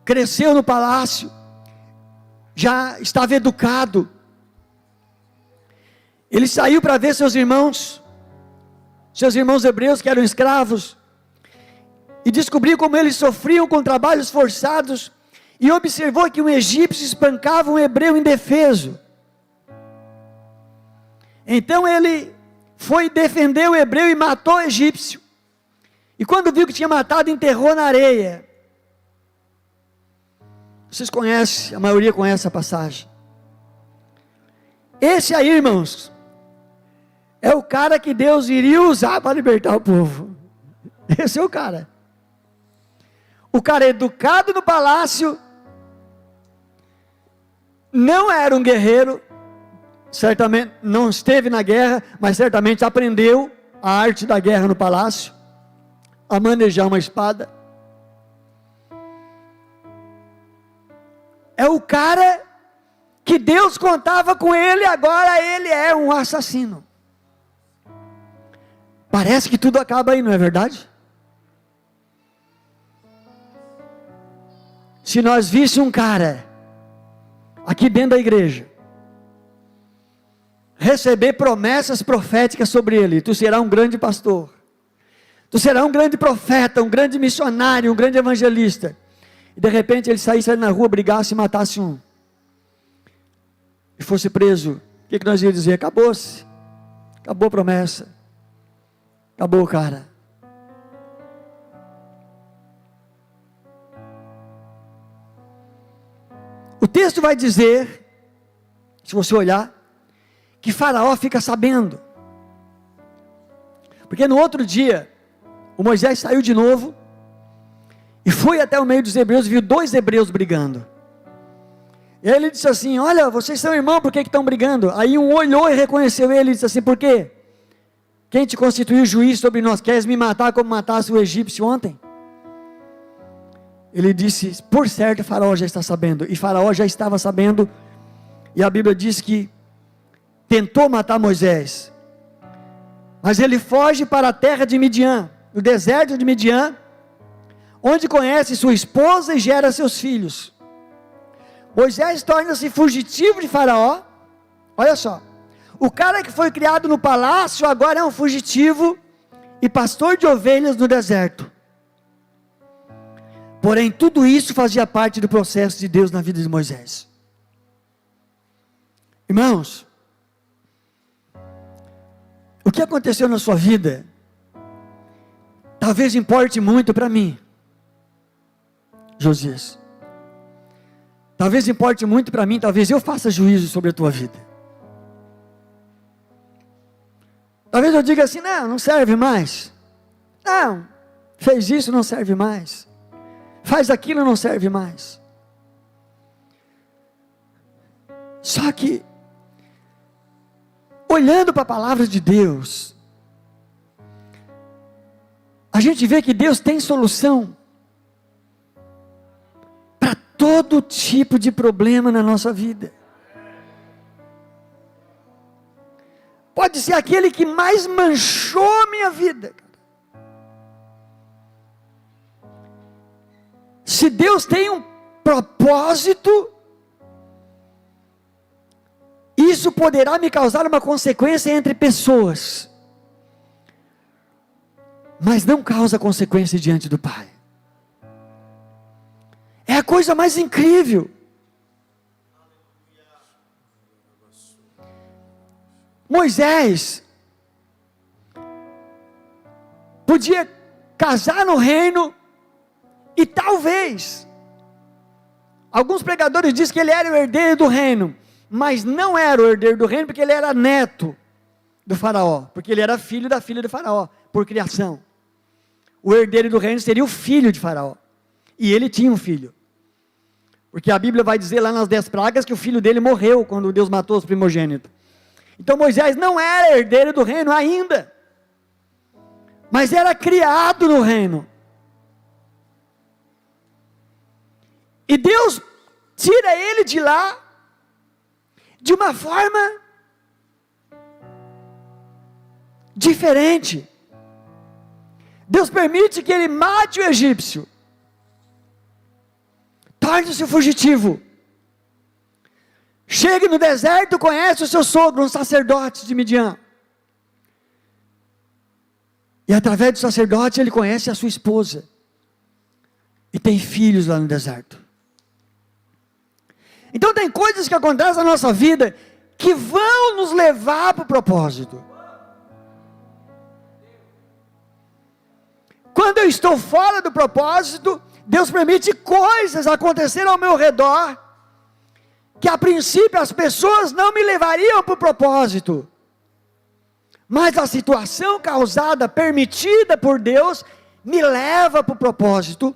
cresceu no palácio, já estava educado. Ele saiu para ver seus irmãos hebreus que eram escravos, e descobriu como eles sofriam com trabalhos forçados, e observou que um egípcio espancava um hebreu indefeso. Então ele foi defender o hebreu e matou o egípcio, e quando viu que tinha matado, enterrou na areia. Vocês conhecem, a maioria conhece a passagem. Esse aí, irmãos, é o cara que Deus iria usar para libertar o povo. Esse é o cara. O cara educado no palácio, não era um guerreiro, certamente não esteve na guerra, mas certamente aprendeu a arte da guerra no palácio, a manejar uma espada. É o cara que Deus contava com ele, agora ele é um assassino. Parece que tudo acaba aí, não é verdade? Se nós víssemos um cara aqui dentro da igreja receber promessas proféticas sobre ele: tu será um grande pastor, tu será um grande profeta, um grande missionário, um grande evangelista, e de repente ele saísse na rua, brigasse e matasse um, e fosse preso, o que nós íamos dizer? Acabou-se, acabou a promessa, acabou o cara. O texto vai dizer, se você olhar, que Faraó fica sabendo, porque no outro dia, o Moisés saiu de novo, e foi até o meio dos hebreus, e viu 2 hebreus brigando, e aí ele disse assim: olha, vocês são irmãos, por que estão brigando? Aí um olhou e reconheceu ele, e disse assim: por quê? Quem te constituiu juiz sobre nós? Queres me matar como matasse o egípcio ontem? Ele disse: por certo Faraó já está sabendo, e Faraó já estava sabendo, e a Bíblia diz que tentou matar Moisés, mas ele foge para a terra de Midian, no deserto de Midian, onde conhece sua esposa e gera seus filhos. Moisés torna-se fugitivo de Faraó. Olha só, o cara que foi criado no palácio agora é um fugitivo, e pastor de ovelhas no deserto. Porém, tudo isso fazia parte do processo de Deus na vida de Moisés. Irmãos, o que aconteceu na sua vida, talvez importe muito para mim, Josias. Talvez importe muito para mim, talvez eu faça juízo sobre a tua vida. Talvez eu diga assim, não serve mais. Não, fez isso, não serve mais. Faz aquilo, não serve mais. Só que, olhando para a palavra de Deus, a gente vê que Deus tem solução para todo tipo de problema na nossa vida. Pode ser aquele que mais manchou a minha vida. Se Deus tem um propósito, isso poderá me causar uma consequência entre pessoas, mas não causa consequência diante do Pai. É a coisa mais incrível. Moisés podia casar no reino, e talvez, alguns pregadores dizem que ele era o herdeiro do reino, mas não era o herdeiro do reino, porque ele era neto do faraó, porque ele era filho da filha do faraó, por criação. O herdeiro do reino seria o filho de faraó, e ele tinha um filho, porque a Bíblia vai dizer lá nas 10 pragas, que o filho dele morreu, quando Deus matou os primogênitos. Então Moisés não era herdeiro do reino ainda, mas era criado no reino. E Deus tira ele de lá, de uma forma diferente. Deus permite que ele mate o egípcio, torne-se fugitivo, chegue no deserto, conhece o seu sogro, um sacerdote de Midian, e através do sacerdote ele conhece a sua esposa, e tem filhos lá no deserto. Então tem coisas que acontecem na nossa vida, que vão nos levar para o propósito. Quando eu estou fora do propósito, Deus permite coisas acontecerem ao meu redor, que a princípio as pessoas não me levariam para o propósito, mas a situação causada, permitida por Deus, me leva para o propósito,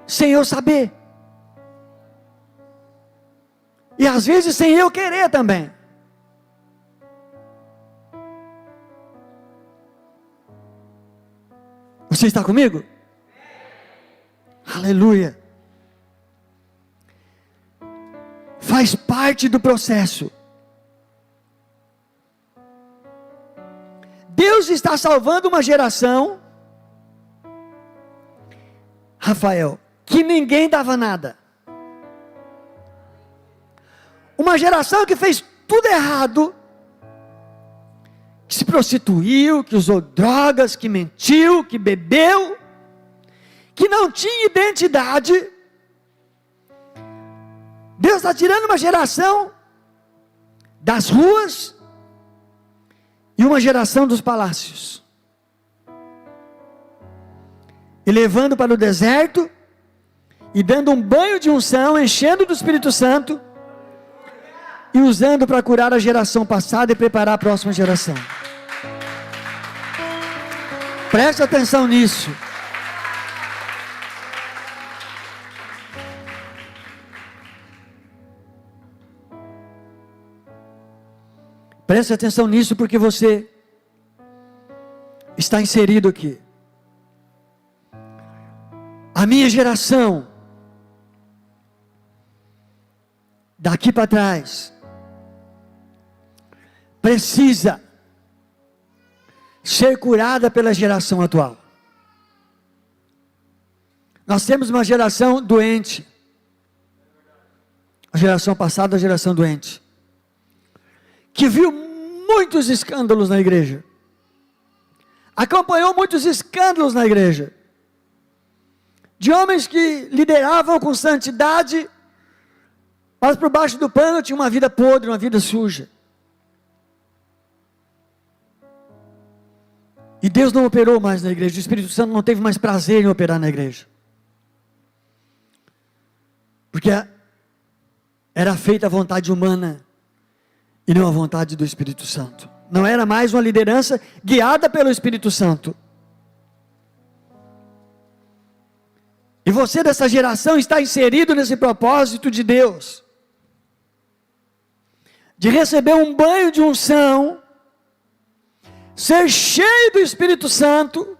sem eu saber, e às vezes sem eu querer também. Você está comigo? Aleluia. Faz parte do processo. Deus está salvando uma geração, Rafael, que ninguém dava nada. Uma geração que fez tudo errado, que se prostituiu, que usou drogas, que mentiu, que bebeu, que não tinha identidade. Deus está tirando uma geração das ruas e uma geração dos palácios, e levando para o deserto, e dando um banho de unção, enchendo do Espírito Santo, e usando para curar a geração passada e preparar a próxima geração. Preste atenção nisso. Preste atenção nisso, porque você está inserido aqui. A minha geração, daqui para trás, precisa ser curada pela geração atual. Nós temos uma geração doente, a geração passada, a geração doente, que viu muitos escândalos na igreja. acompanhou muitos escândalos na igreja, de homens que lideravam com santidade, mas por baixo do pano tinha uma vida podre, uma vida suja. E Deus não operou mais na igreja, o Espírito Santo não teve mais prazer em operar na igreja. Porque era feita a vontade humana e não a vontade do Espírito Santo. Não era mais uma liderança guiada pelo Espírito Santo. E você dessa geração está inserido nesse propósito de Deus, de receber um banho de unção, ser cheio do Espírito Santo,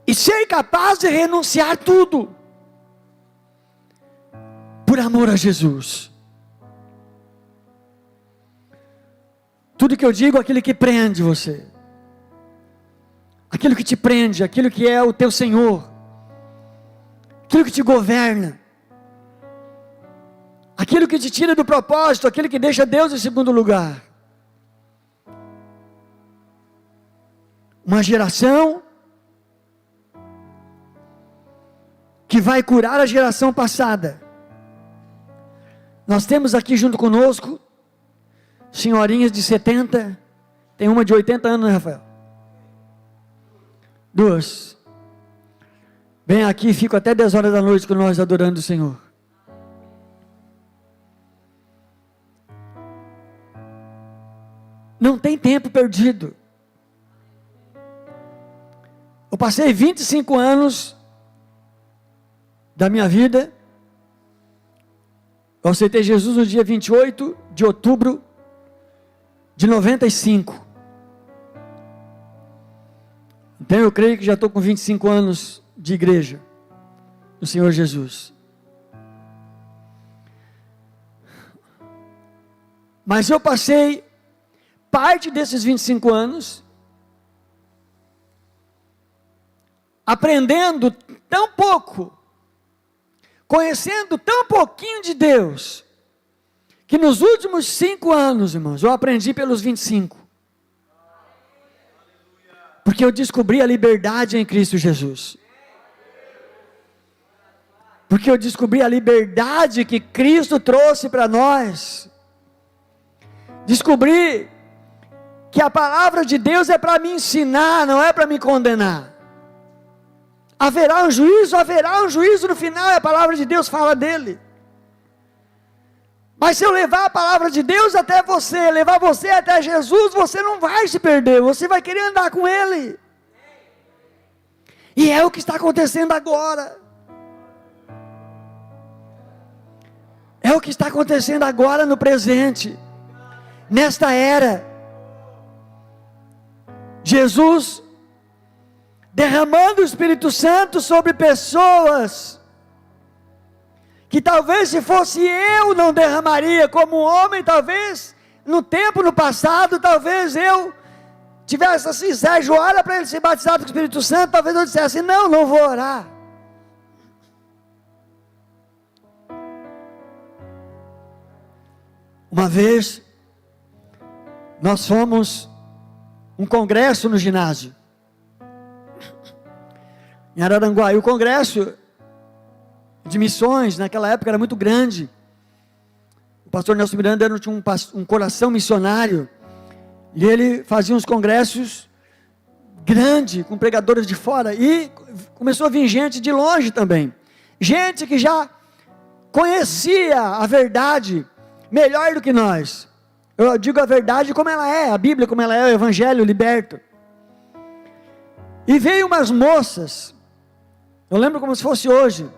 e ser capaz de renunciar tudo, por amor a Jesus. Tudo que eu digo, aquilo que prende você, aquilo que te prende, aquilo que é o teu Senhor, aquilo que te governa, aquilo que te tira do propósito, aquilo que deixa Deus em segundo lugar. Uma geração que vai curar a geração passada. Nós temos aqui junto conosco senhorinhas de 70, tem uma de 80 anos, né, Rafael? 2. Vem aqui e fico até 10 horas da noite com nós adorando o Senhor. Não tem tempo perdido. Eu passei 25 anos da minha vida. Eu aceitei Jesus no dia 28 de outubro de 95. Então eu creio que já estou com 25 anos de igreja do Senhor Jesus. Mas eu passei parte desses 25 anos aprendendo tão pouco, conhecendo tão pouquinho de Deus, que nos últimos 5 anos, irmãos, eu aprendi pelos 25. Porque eu descobri a liberdade em Cristo Jesus. Porque eu descobri a liberdade que Cristo trouxe para nós. Descobri que a palavra de Deus é para me ensinar, não é para me condenar. Haverá um juízo no final, a palavra de Deus fala dele. Mas se eu levar a palavra de Deus até você, levar você até Jesus, você não vai se perder, você vai querer andar com Ele. E é o que está acontecendo agora. É o que está acontecendo agora no presente, nesta era. Jesus derramando o Espírito Santo sobre pessoas que talvez se fosse eu não derramaria como homem, talvez no tempo, no passado, talvez eu tivesse assim, Sérgio, ora para ele ser batizado com o Espírito Santo, talvez eu dissesse, não vou orar. Uma vez, nós fomos um congresso no ginásio, em Araranguá, e o congresso de missões, naquela época era muito grande, o pastor Nelson Miranda tinha um coração missionário, e ele fazia uns congressos grandes, com pregadores de fora, e começou a vir gente de longe também, gente que já conhecia a verdade, melhor do que nós, eu digo a verdade como ela é, a Bíblia como ela é, o Evangelho liberto, e veio umas moças, eu lembro como se fosse hoje,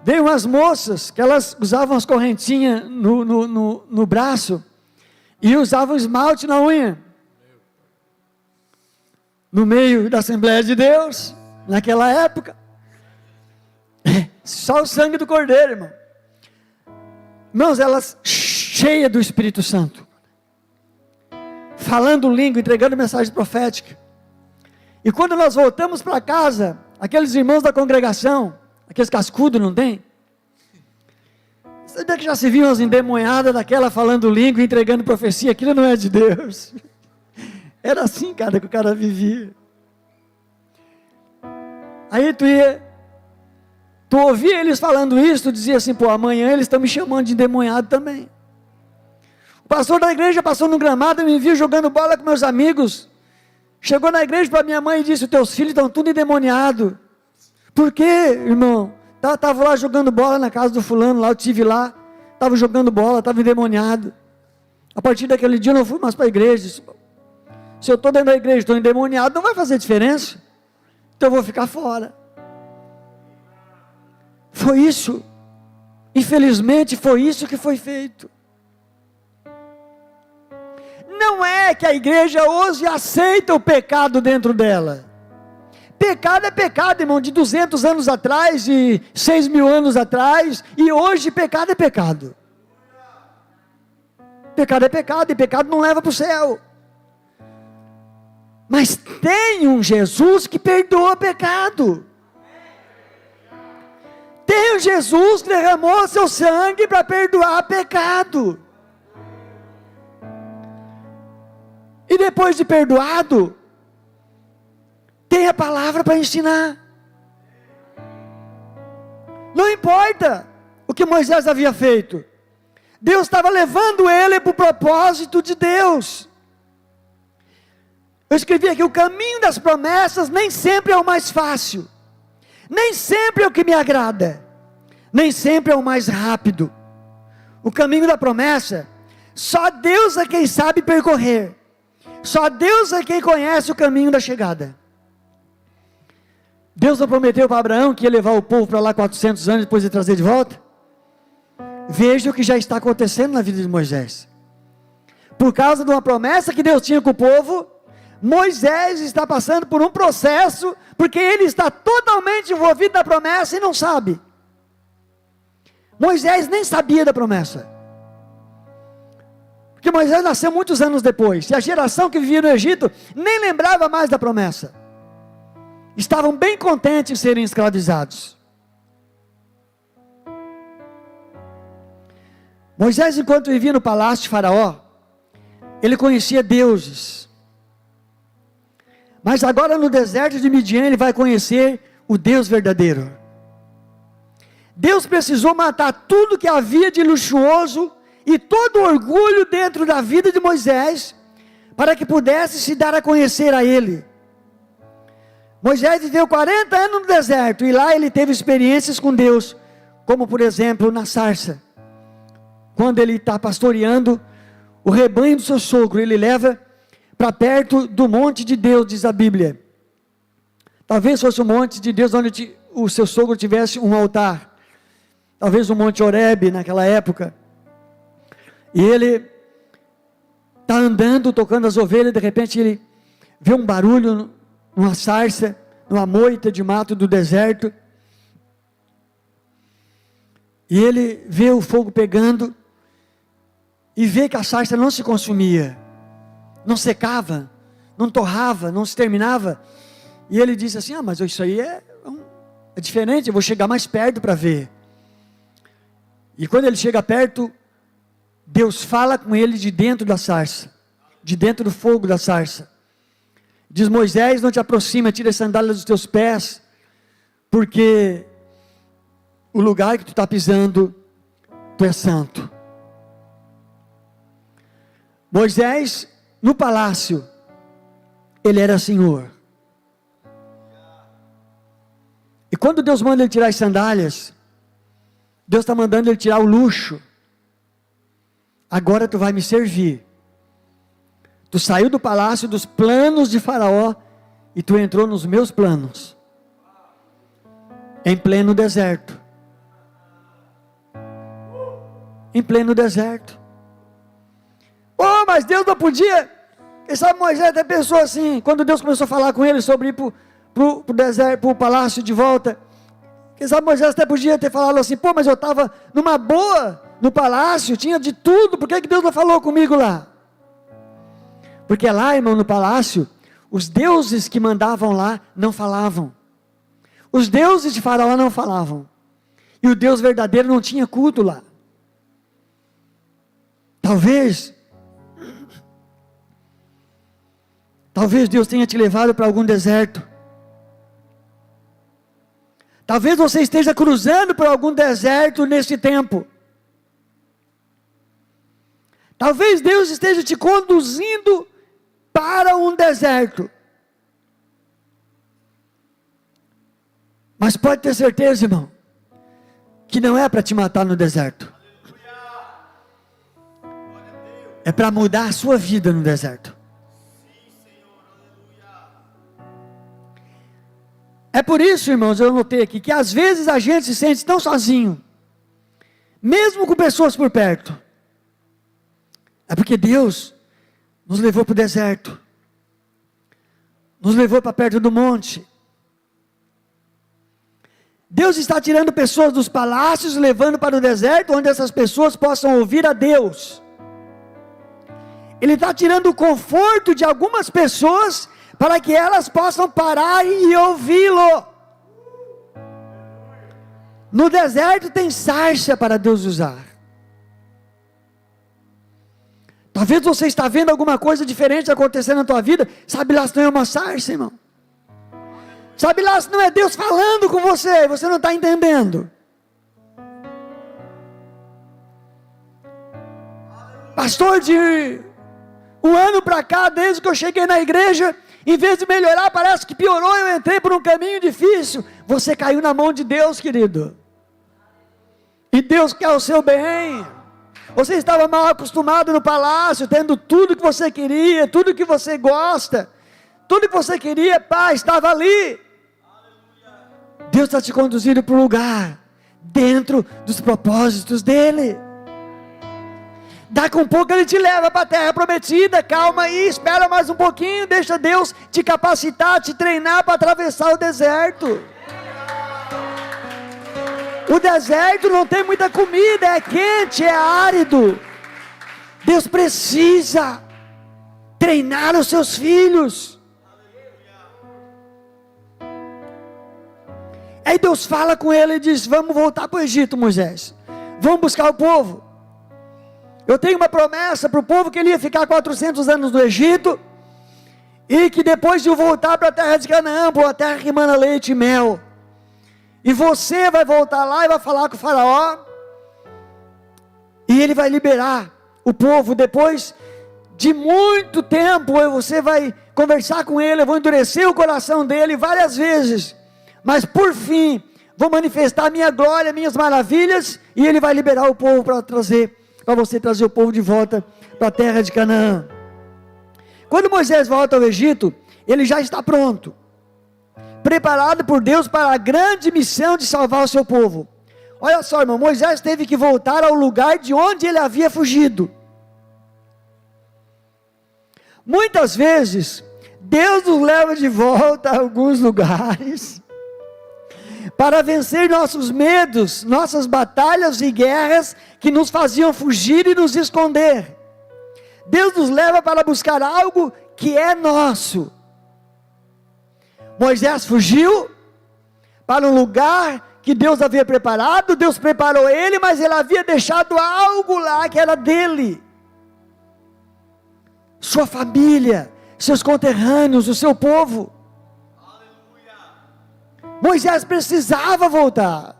veio umas moças, que elas usavam as correntinhas no braço, e usavam esmalte na unha, no meio da Assembleia de Deus, naquela época, só o sangue do Cordeiro, irmão, irmãos, elas cheias do Espírito Santo, falando língua, entregando mensagem profética, e quando nós voltamos para casa, aqueles irmãos da congregação, aqueles cascudos, não tem? Sabia que já se viu umas endemoniadas daquela falando língua, entregando profecia? Aquilo não é de Deus. Era assim, cara, que o cara vivia. Aí tu ouvia eles falando isso, tu dizia assim, pô, amanhã eles estão me chamando de endemoniado também. O pastor da igreja passou no gramado e me viu jogando bola com meus amigos. Chegou na igreja para minha mãe e disse, os teus filhos estão tudo endemoniados. Por quê, irmão? Estava lá jogando bola na casa do fulano, lá eu estive lá, estava jogando bola, estava endemoniado. A partir daquele dia eu não fui mais para a igreja. Se eu estou dentro da igreja, estou endemoniado, não vai fazer diferença. Então eu vou ficar fora. Foi isso. Infelizmente foi isso que foi feito. Não é que a igreja hoje aceita o pecado dentro dela. Pecado é pecado, irmão, de 200 anos atrás, de 6.000 anos atrás, e hoje pecado é pecado. Pecado é pecado, e pecado não leva para o céu. Mas tem um Jesus que perdoa pecado. Tem um Jesus que derramou seu sangue para perdoar pecado. E depois de perdoado, tem a palavra para ensinar. Não importa o que Moisés havia feito. Deus estava levando ele para o propósito de Deus. Eu escrevi aqui, o caminho das promessas nem sempre é o mais fácil. Nem sempre é o que me agrada. Nem sempre é o mais rápido. O caminho da promessa, só Deus é quem sabe percorrer. Só Deus é quem conhece o caminho da chegada. Deus não prometeu para Abraão que ia levar o povo para lá 400 anos depois de trazer de volta? Veja o que já está acontecendo na vida de Moisés. Por causa de uma promessa que Deus tinha com o povo, Moisés está passando por um processo, porque ele está totalmente envolvido na promessa e não sabe. Moisés nem sabia da promessa. Porque Moisés nasceu muitos anos depois, e a geração que vivia no Egito nem lembrava mais da promessa. Estavam bem contentes em serem escravizados. Moisés, enquanto vivia no palácio de Faraó, ele conhecia deuses. Mas agora no deserto de Midian, ele vai conhecer o Deus verdadeiro. Deus precisou matar tudo que havia de luxuoso e todo orgulho dentro da vida de Moisés, para que pudesse se dar a conhecer a ele. Moisés viveu 40 anos no deserto, e lá ele teve experiências com Deus, como por exemplo na sarça. Quando ele está pastoreando o rebanho do seu sogro, ele leva para perto do monte de Deus, diz a Bíblia. Talvez fosse o monte de Deus onde o seu sogro tivesse um altar. Talvez o monte Horebe naquela época. E ele está andando, tocando as ovelhas, de repente ele vê um barulho numa sarça, numa moita de mato do deserto. E ele vê o fogo pegando, e vê que a sarça não se consumia, não secava, não torrava, não se terminava. E ele disse assim, mas isso aí é diferente, eu vou chegar mais perto para ver. E quando ele chega perto, Deus fala com ele de dentro da sarça, de dentro do fogo da sarça. Diz, Moisés, não te aproxima, tira as sandálias dos teus pés, porque o lugar que tu está pisando, tu é santo. Moisés, no palácio, ele era senhor. E quando Deus manda ele tirar as sandálias, Deus está mandando ele tirar o luxo. Agora tu vai me servir. Tu saiu do palácio, dos planos de Faraó, e tu entrou nos meus planos. Em pleno deserto. Em pleno deserto. Oh, mas Deus não podia. Quem sabe Moisés até pensou assim, quando Deus começou a falar com ele sobre ir para o deserto, para o palácio de volta. Quem sabe Moisés até podia ter falado assim, pô, mas eu estava numa boa, no palácio, tinha de tudo, por que Deus não falou comigo lá? Porque lá, irmão, no palácio, os deuses que mandavam lá, não falavam. Os deuses de Faraó não falavam. E o Deus verdadeiro não tinha culto lá. Talvez Deus tenha te levado para algum deserto. Talvez você esteja cruzando por algum deserto nesse tempo. Talvez Deus esteja te conduzindo para um deserto. Mas pode ter certeza, irmão, que não é para te matar no deserto. É para mudar a sua vida no deserto. É por isso, irmãos, eu notei aqui, que às vezes a gente se sente tão sozinho, mesmo com pessoas por perto. É porque Deus nos levou para o deserto, nos levou para perto do monte. Deus está tirando pessoas dos palácios, levando para o deserto, onde essas pessoas possam ouvir a Deus. Ele está tirando o conforto de algumas pessoas, para que elas possam parar e ouvi-lo. No deserto tem sarça para Deus usar. Talvez você está vendo alguma coisa diferente acontecendo na tua vida. Sabe lá se não é uma sarça, irmão? Sabe lá se não é Deus falando com você, você não está entendendo. Pastor, de um ano para cá, desde que eu cheguei na igreja, em vez de melhorar, parece que piorou. Eu entrei por um caminho difícil. Você caiu na mão de Deus, querido. E Deus quer o seu bem. Você estava mal acostumado no palácio, tendo tudo que você queria, tudo que você gosta, tudo que você queria, pai, estava ali. Deus está te conduzindo para um lugar, dentro dos propósitos dEle. Daqui um pouco Ele te leva para a terra prometida. Calma aí, espera mais um pouquinho. Deixa Deus te capacitar, te treinar para atravessar o deserto. O deserto não tem muita comida, é quente, é árido. Deus precisa treinar os seus filhos. Aí Deus fala com ele e diz: vamos voltar para o Egito, Moisés. Vamos buscar o povo. Eu tenho uma promessa para o povo, que ele ia ficar 400 anos no Egito, e que depois de voltar para a terra de Canaã, para a terra que emana leite e mel, e você vai voltar lá e vai falar com o faraó, e ele vai liberar o povo. Depois de muito tempo, você vai conversar com ele, eu vou endurecer o coração dele várias vezes, mas por fim, vou manifestar a minha glória, minhas maravilhas, e ele vai liberar o povo para você trazer o povo de volta para a terra de Canaã. Quando Moisés volta ao Egito, ele já está pronto, preparado por Deus para a grande missão de salvar o seu povo. Olha só, irmão, Moisés teve que voltar ao lugar de onde ele havia fugido. Muitas vezes, Deus nos leva de volta a alguns lugares, para vencer nossos medos, nossas batalhas e guerras, que nos faziam fugir e nos esconder. Deus nos leva para buscar algo que é nosso. Moisés fugiu para um lugar que Deus havia preparado. Deus preparou ele, mas ele havia deixado algo lá que era dele. Sua família, seus conterrâneos, o seu povo. Moisés precisava voltar.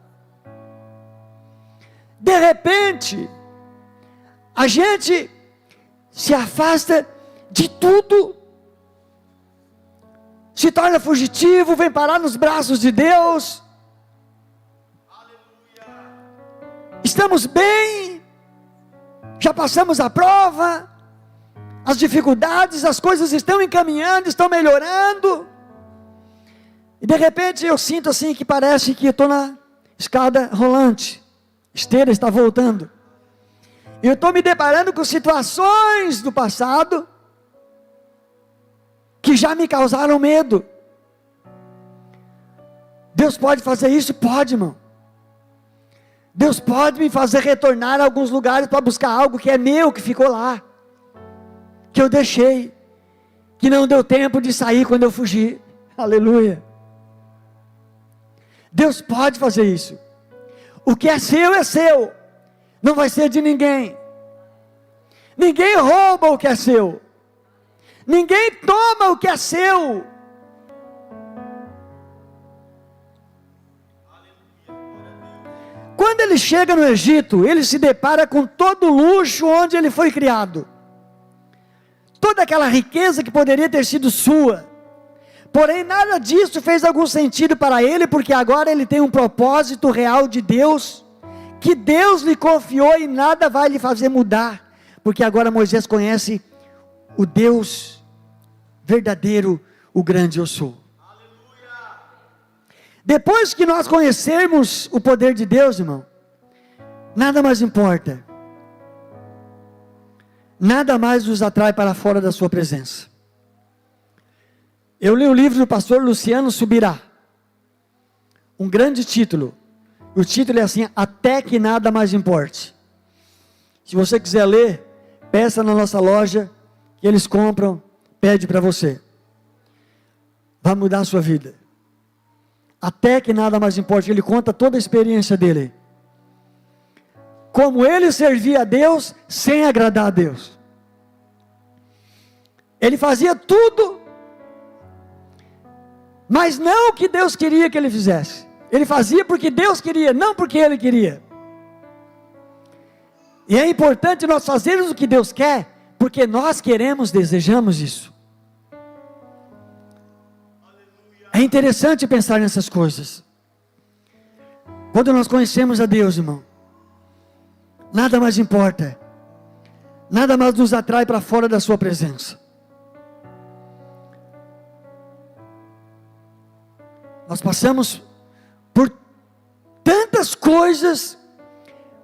De repente, a gente se afasta de tudo, se torna fugitivo, vem parar nos braços de Deus. Estamos bem, já passamos a prova, as dificuldades, as coisas estão encaminhando, estão melhorando. E de repente eu sinto assim, que parece que eu estou na escada rolante, esteira está voltando. E eu estou me deparando com situações do passado, que já me causaram medo. Deus pode fazer isso? Pode, irmão. Deus pode me fazer retornar a alguns lugares, para buscar algo que é meu, que ficou lá, que eu deixei, que não deu tempo de sair quando eu fugi. Aleluia. Deus pode fazer isso. O que é seu, não vai ser de ninguém. Ninguém rouba o que é seu. Ninguém toma o que é seu. Quando ele chega no Egito, ele se depara com todo o luxo onde ele foi criado. Toda aquela riqueza que poderia ter sido sua. Porém, nada disso fez algum sentido para ele, porque agora ele tem um propósito real de Deus, que Deus lhe confiou e nada vai lhe fazer mudar, porque agora Moisés conhece o Deus verdadeiro, o grande eu sou. Depois que nós conhecermos o poder de Deus, irmão, nada mais importa. Nada mais nos atrai para fora da sua presença. Eu li o livro do pastor Luciano Subirá. Um grande título. O título é assim: Até que nada mais importe. Se você quiser ler, peça na nossa loja, que eles compram, pede para você. Vai mudar a sua vida. Até que nada mais importe. Ele conta toda a experiência dele. Como ele servia a Deus sem agradar a Deus. Ele fazia tudo, mas não o que Deus queria que ele fizesse. Ele fazia porque Deus queria, não porque ele queria. E é importante nós fazermos o que Deus quer, porque nós queremos, desejamos isso. É interessante pensar nessas coisas. Quando nós conhecemos a Deus, irmão, nada mais importa. Nada mais nos atrai para fora da sua presença. Nós passamos por tantas coisas,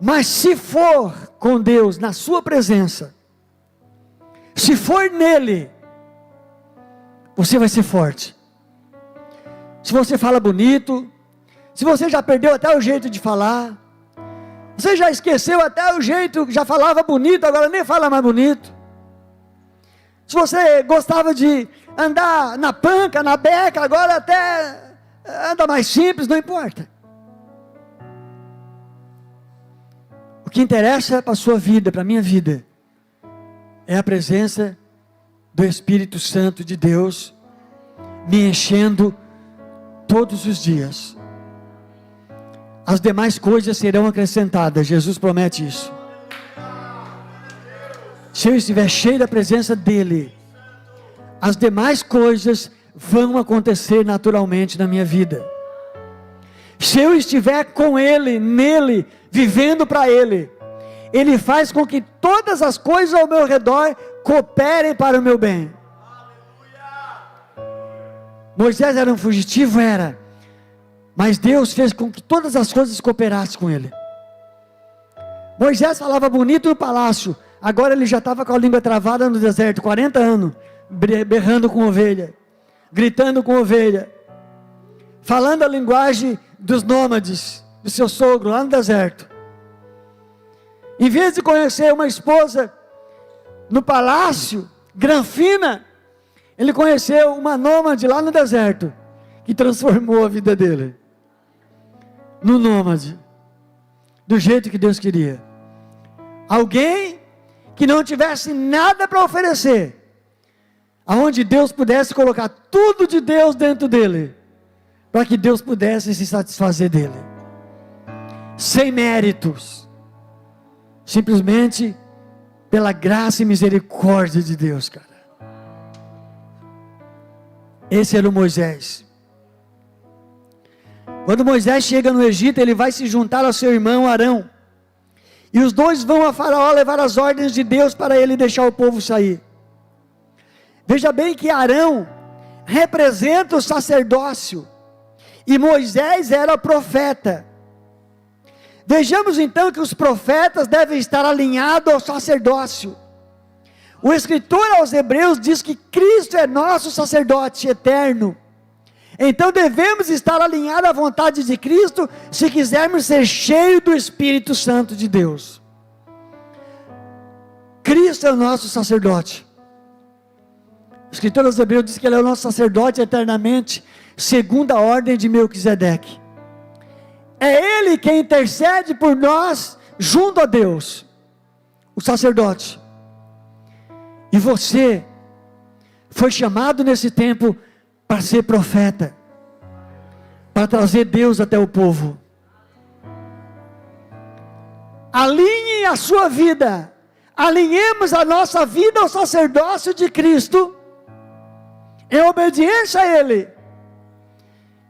mas se for com Deus, na sua presença, se for nele, você vai ser forte. Se você fala bonito, se você já perdeu até o jeito de falar, você já esqueceu até o jeito, já falava bonito, agora nem fala mais bonito. Se você gostava de andar na panca, na beca, agora até anda mais simples, não importa. O que interessa para a sua vida, para a minha vida, é a presença do Espírito Santo de Deus, me enchendo todos os dias. As demais coisas serão acrescentadas, Jesus promete isso. Se eu estiver cheio da presença dEle, as demais coisas vão acontecer naturalmente na minha vida. Se eu estiver com Ele, nele, vivendo para Ele, Ele faz com que todas as coisas ao meu redor cooperem para o meu bem. Moisés era um fugitivo? Era. Mas Deus fez com que todas as coisas cooperassem com ele. Moisés falava bonito no palácio, agora ele já estava com a língua travada no deserto, 40 anos, berrando com ovelha, gritando com ovelha, falando a linguagem dos nômades, do seu sogro lá no deserto. Em vez de conhecer uma esposa no palácio, granfina, ele conheceu uma nômade lá no deserto, que transformou a vida dele, no nômade, do jeito que Deus queria. Alguém que não tivesse nada para oferecer, aonde Deus pudesse colocar tudo de Deus dentro dele, para que Deus pudesse se satisfazer dele, sem méritos, simplesmente pela graça e misericórdia de Deus, cara. Esse era o Moisés. Quando Moisés chega no Egito, ele vai se juntar ao seu irmão Arão, e os dois vão a Faraó levar as ordens de Deus para ele deixar o povo sair. Veja bem que Arão representa o sacerdócio, e Moisés era profeta. Vejamos então que os profetas devem estar alinhados ao sacerdócio. O escritor aos Hebreus diz que Cristo é nosso sacerdote eterno. Então devemos estar alinhados à vontade de Cristo, se quisermos ser cheios do Espírito Santo de Deus. Cristo é o nosso sacerdote. O escritor aos Hebreus diz que Ele é o nosso sacerdote eternamente, segundo a ordem de Melquisedeque. É Ele quem intercede por nós, junto a Deus, o sacerdote. E você foi chamado nesse tempo para ser profeta, para trazer Deus até o povo. Alinhe a sua vida, alinhemos a nossa vida ao sacerdócio de Cristo, em obediência a Ele,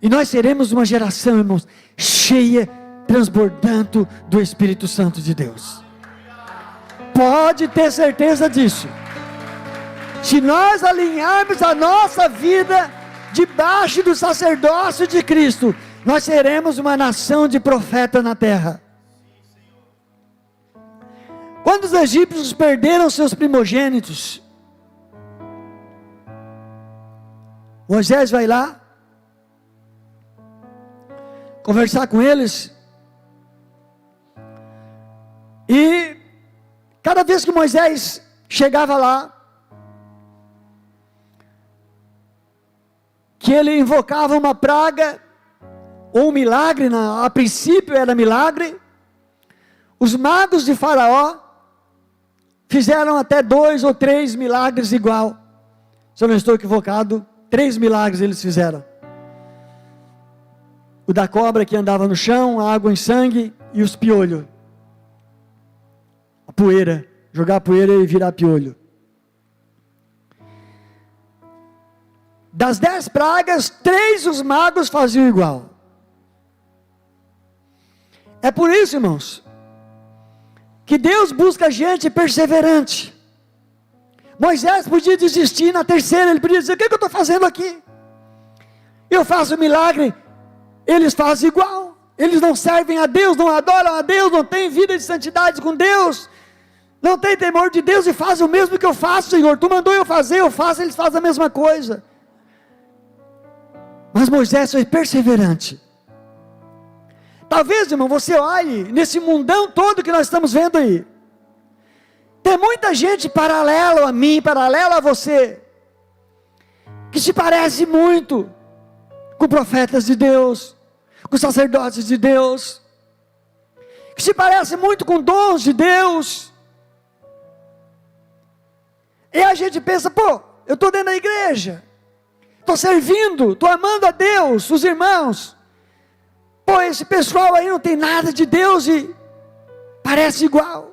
e nós seremos uma geração, irmãos, cheia, transbordando do Espírito Santo de Deus. Pode ter certeza disso. Se nós alinharmos a nossa vida debaixo do sacerdócio de Cristo, nós seremos uma nação de profeta na terra. Quando os egípcios perderam seus primogênitos, Moisés vai lá conversar com eles, e cada vez que Moisés chegava lá, que ele invocava uma praga, ou um milagre, a princípio era milagre, os magos de Faraó fizeram até 2 ou 3 milagres igual, se eu não estou equivocado, 3 milagres eles fizeram. O da cobra que andava no chão, a água em sangue e os piolhos. A poeira, jogar a poeira e virar piolho. Das 10 pragas, 3 os magos faziam igual. É por isso, irmãos, que Deus busca gente perseverante. Moisés podia desistir na terceira, ele podia dizer: o que eu estou fazendo aqui? Eu faço milagre, eles fazem igual, eles não servem a Deus, não adoram a Deus, não têm vida de santidade com Deus, não têm temor de Deus e fazem o mesmo que eu faço, Senhor, tu mandou eu fazer, eu faço, eles fazem a mesma coisa. Mas Moisés foi perseverante. Talvez, irmão, você olhe nesse mundão todo que nós estamos vendo aí, tem muita gente paralela a mim, paralela a você, que se parece muito com profetas de Deus, com sacerdotes de Deus, que se parece muito com dons de Deus, e a gente pensa: pô, eu estou dentro da igreja, estou servindo, estou amando a Deus, os irmãos, pô, esse pessoal aí não tem nada de Deus e parece igual.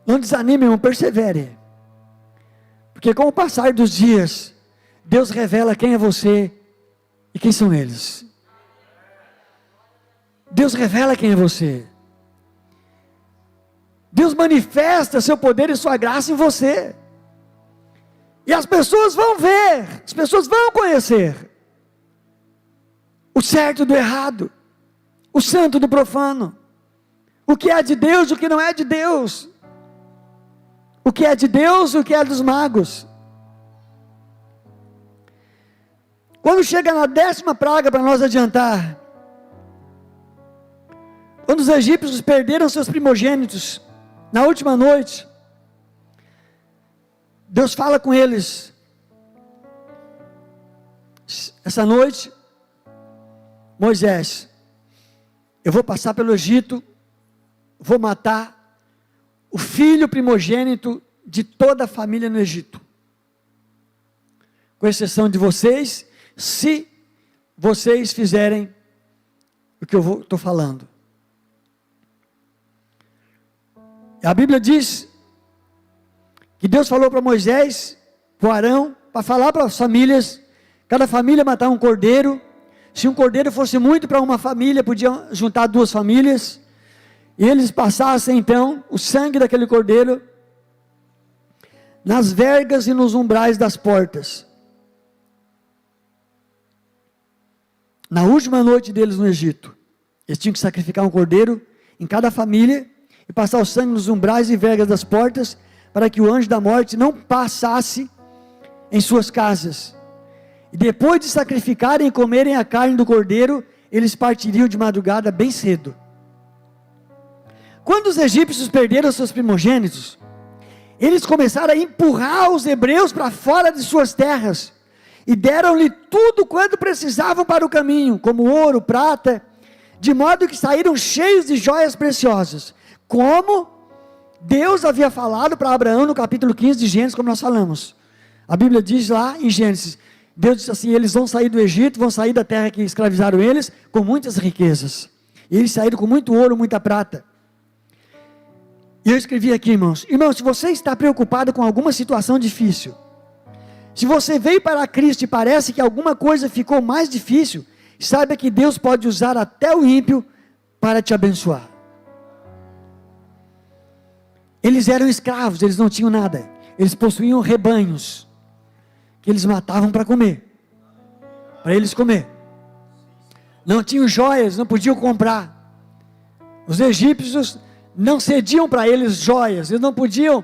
Não desanime, irmão, persevere, porque com o passar dos dias, Deus revela quem é você e quem são eles. Deus revela quem é você. Deus manifesta seu poder e sua graça em você. E as pessoas vão ver, as pessoas vão conhecer o certo do errado, o santo do profano, o que é de Deus, o que não é de Deus, o que é de Deus, o que é dos magos. Quando chega na 10ª praga, para nós adiantar, quando os egípcios perderam seus primogênitos, na última noite, Deus fala com eles: essa noite, Moisés, eu vou passar pelo Egito, vou matar o filho primogênito de toda a família no Egito, com exceção de vocês, se vocês fizerem o que eu estou falando. A Bíblia diz que Deus falou para Moisés, para Arão, para falar para as famílias, cada família matar um cordeiro. Se um cordeiro fosse muito para uma família, podiam juntar 2 famílias, e eles passassem então o sangue daquele cordeiro nas vergas e nos umbrais das portas. Na última noite deles no Egito, eles tinham que sacrificar um cordeiro em cada família e passar o sangue nos umbrais e vergas das portas, para que o anjo da morte não passasse em suas casas. E depois de sacrificarem e comerem a carne do cordeiro, eles partiriam de madrugada bem cedo. Quando os egípcios perderam seus primogênitos, eles começaram a empurrar os hebreus para fora de suas terras, e deram-lhe tudo quanto precisavam para o caminho, como ouro, prata, de modo que saíram cheios de joias preciosas, como Deus havia falado para Abraão no capítulo 15 de Gênesis, como nós falamos. A Bíblia diz lá em Gênesis, Deus disse assim, eles vão sair do Egito, vão sair da terra que escravizaram eles, com muitas riquezas. E eles saíram com muito ouro, muita prata. E eu escrevi aqui, irmãos, se você está preocupado com alguma situação difícil, se você veio para Cristo e parece que alguma coisa ficou mais difícil, saiba que Deus pode usar até o ímpio para te abençoar. Eles eram escravos, eles não tinham nada. Eles possuíam rebanhos, que eles matavam para comer, para eles comer. Não tinham joias, não podiam comprar. Os egípcios não cediam para eles joias, eles não podiam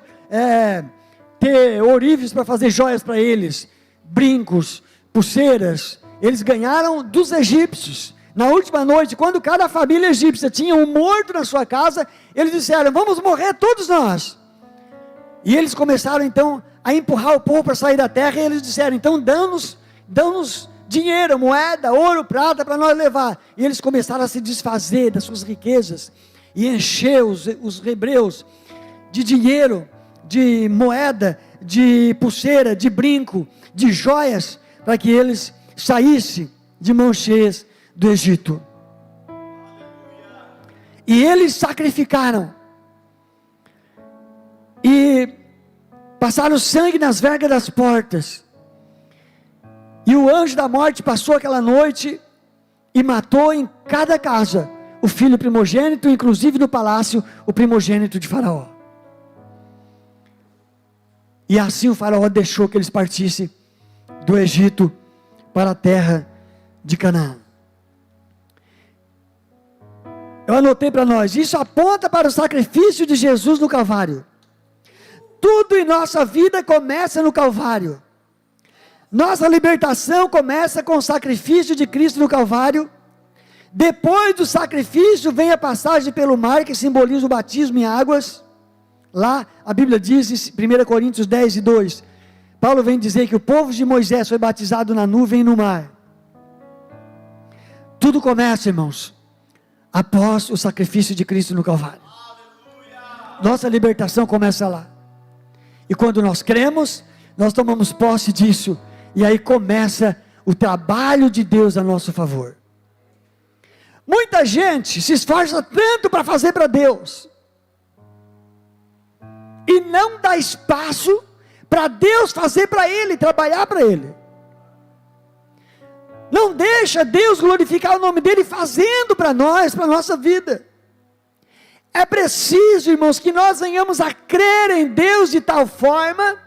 ter ourives para fazer joias para eles, brincos, pulseiras. Eles ganharam dos egípcios. Na última noite, quando cada família egípcia tinha um morto na sua casa, eles disseram, vamos morrer todos nós. E eles começaram então a empurrar o povo para sair da terra, e eles disseram, então dão-nos dinheiro, moeda, ouro, prata para nós levar. E eles começaram a se desfazer das suas riquezas, e encher os hebreus de dinheiro, de moeda, de pulseira, de brinco, de joias, para que eles saíssem de mãos cheias do Egito. E eles sacrificaram, e passaram sangue nas vergas das portas, e o anjo da morte passou aquela noite, e matou em cada casa, o filho primogênito, inclusive no palácio, o primogênito de Faraó. E assim o Faraó deixou que eles partissem do Egito, para a terra de Canaã. Eu anotei para nós, isso aponta para o sacrifício de Jesus no Calvário. Tudo em nossa vida começa no Calvário. Nossa libertação começa com o sacrifício de Cristo no Calvário. Depois do sacrifício vem a passagem pelo mar, que simboliza o batismo em águas. Lá a Bíblia diz em 1 Coríntios 10 e 2, Paulo vem dizer que o povo de Moisés foi batizado na nuvem e no mar. Tudo começa, irmãos, após o sacrifício de Cristo no Calvário. Nossa libertação começa lá. E quando nós cremos, nós tomamos posse disso, e aí começa o trabalho de Deus a nosso favor. Muita gente se esforça tanto para fazer para Deus, e não dá espaço para Deus fazer para ele, trabalhar para ele. Não deixa Deus glorificar o nome dele fazendo para nós, para a nossa vida. É preciso, irmãos, que nós venhamos a crer em Deus de tal forma,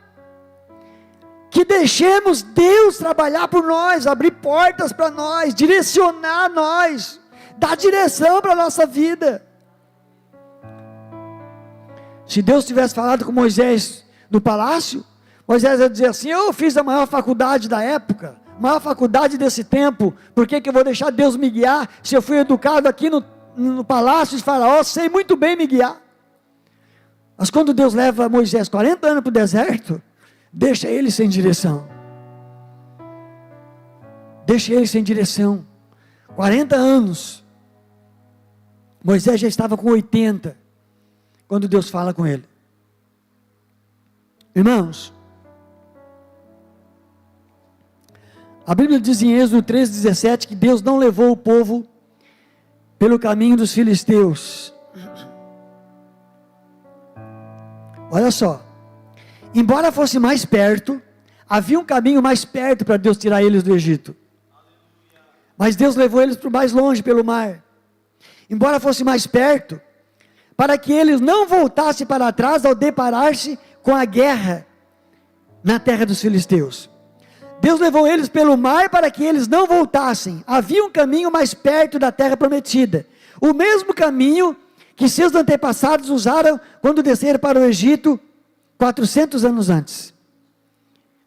que deixemos Deus trabalhar por nós, abrir portas para nós, direcionar nós, dar direção para a nossa vida. Se Deus tivesse falado com Moisés no palácio, Moisés ia dizer assim, eu fiz a maior faculdade da época, maior faculdade desse tempo, por que eu vou deixar Deus me guiar, se eu fui educado aqui no palácio de Faraó, sei muito bem me guiar. Mas quando Deus leva Moisés 40 anos para o deserto, deixa ele sem direção, deixa ele sem direção, 40 anos, Moisés já estava com 80, quando Deus fala com ele. Irmãos, a Bíblia diz em Êxodo 3,17 que Deus não levou o povo pelo caminho dos filisteus. Olha só, embora fosse mais perto, havia um caminho mais perto para Deus tirar eles do Egito, mas Deus levou eles para o mais longe, pelo mar. Embora fosse mais perto, para que eles não voltassem para trás ao deparar-se com a guerra na terra dos filisteus. Deus levou eles pelo mar para que eles não voltassem. Havia um caminho mais perto da terra prometida, o mesmo caminho que seus antepassados usaram quando desceram para o Egito 400 anos antes.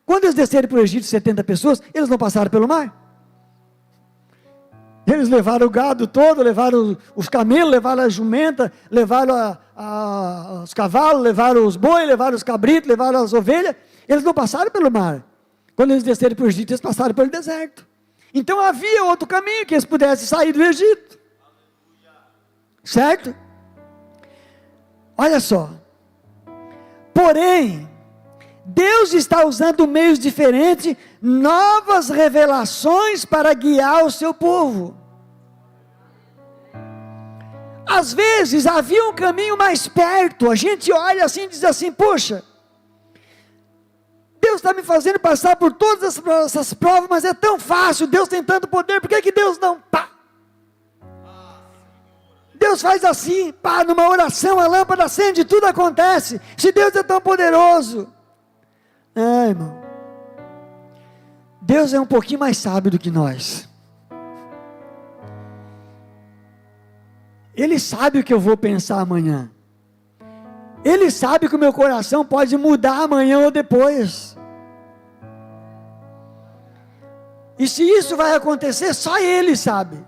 Quando eles desceram para o Egito, 70 pessoas, eles não passaram pelo mar. Eles levaram o gado todo, levaram os camelos, levaram a jumenta, levaram os cavalos, levaram os bois, levaram os cabritos, levaram as ovelhas. Eles não passaram pelo mar. Quando eles desceram para o Egito, eles passaram pelo deserto. Então havia outro caminho que eles pudessem sair do Egito. Certo? Olha só, Porém, Deus está usando meios diferentes, novas revelações para guiar o seu povo. Às vezes havia um caminho mais perto, a gente olha assim e diz assim: poxa, Deus está me fazendo passar por todas essas provas, mas é tão fácil, Deus tem tanto poder, por que Deus não, pá? Deus faz assim, pá, numa oração a lâmpada acende, tudo acontece, se Deus é tão poderoso. Ah, irmão, Deus é um pouquinho mais sábio do que nós. Ele sabe o que eu vou pensar amanhã. Ele sabe que o meu coração pode mudar amanhã ou depois. E se isso vai acontecer, só Ele sabe.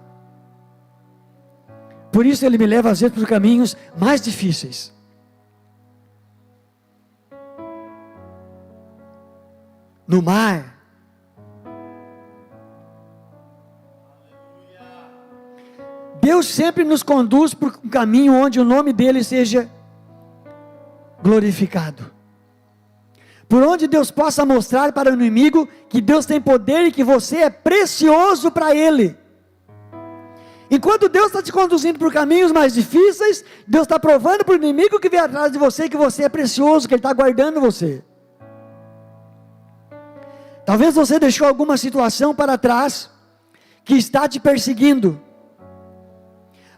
Por isso Ele me leva às vezes por caminhos mais difíceis. No mar. Deus sempre nos conduz por um caminho onde o nome dEle seja glorificado. Por onde Deus possa mostrar para o inimigo que Deus tem poder e que você é precioso para Ele. Enquanto Deus está te conduzindo por caminhos mais difíceis, Deus está provando para o inimigo que vem atrás de você que você é precioso, que Ele está guardando você. Talvez você deixou alguma situação para trás que está te perseguindo.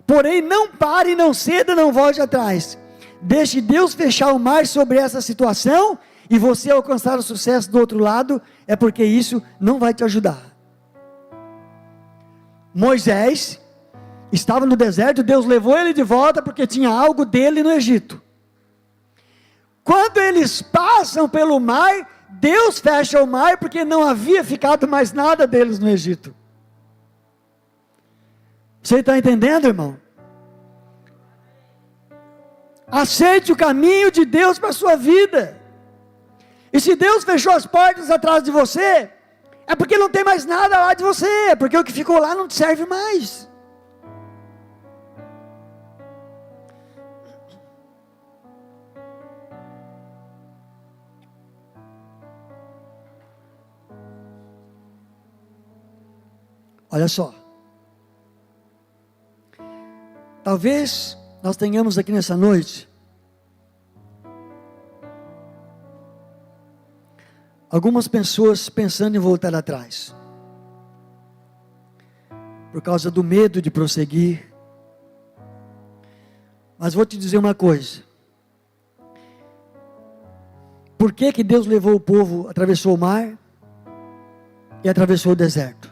Porém, não pare, não ceda, não volte atrás. Deixe Deus fechar o mar sobre essa situação e você alcançar o sucesso do outro lado, é porque isso não vai te ajudar. Moisés estava no deserto, Deus levou ele de volta porque tinha algo dele no Egito. Quando eles passam pelo mar, Deus fecha o mar porque não havia ficado mais nada deles no Egito. Você está entendendo, irmão? Aceite o caminho de Deus para a sua vida. E se Deus fechou as portas atrás de você, é porque não tem mais nada lá de você, é porque o que ficou lá não te serve mais. Olha só. Talvez nós tenhamos aqui nessa noite algumas pessoas pensando em voltar atrás, por causa do medo de prosseguir. Mas vou te dizer uma coisa: por que que Deus levou o povo, atravessou o mar e atravessou o deserto?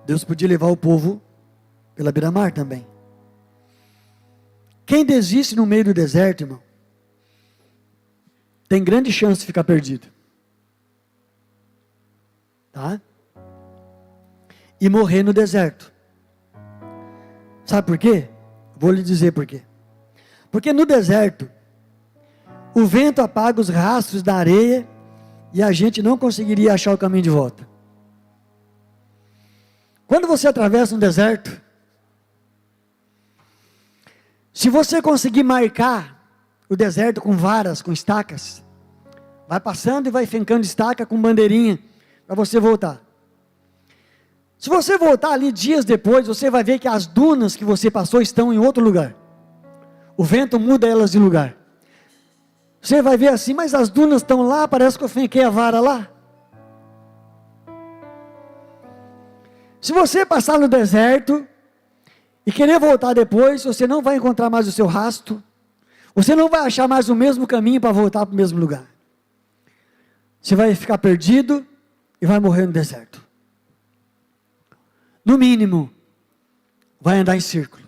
Deus podia levar o povo pela beira-mar também. Quem desiste no meio do deserto, irmão, tem grande chance de ficar perdido. Tá? E morrer no deserto. Sabe por quê? Vou lhe dizer por quê. Porque no deserto, o vento apaga os rastros da areia e a gente não conseguiria achar o caminho de volta. Quando você atravessa um deserto, se você conseguir marcar o deserto com varas, com estacas, vai passando e vai fincando estaca com bandeirinha, para você voltar. Se você voltar ali dias depois, você vai ver que as dunas que você passou estão em outro lugar. O vento muda elas de lugar. Você vai ver assim, mas as dunas estão lá, parece que eu finquei a vara lá. Se você passar no deserto e querer voltar depois, você não vai encontrar mais o seu rastro, você não vai achar mais o mesmo caminho para voltar para o mesmo lugar. Você vai ficar perdido e vai morrer no deserto. No mínimo, vai andar em círculo.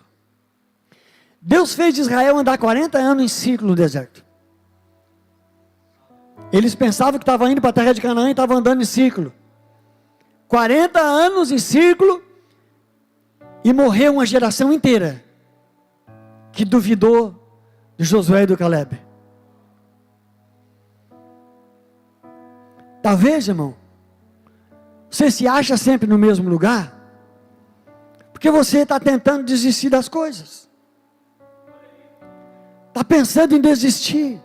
Deus fez de Israel andar 40 anos em círculo no deserto. Eles pensavam que estavam indo para a terra de Canaã e estavam andando em círculo. 40 anos em círculo e morreu uma geração inteira que duvidou de Josué e do Caleb. Talvez, irmão, você se acha sempre no mesmo lugar, Porque você está tentando desistir das coisas. Está pensando em desistir.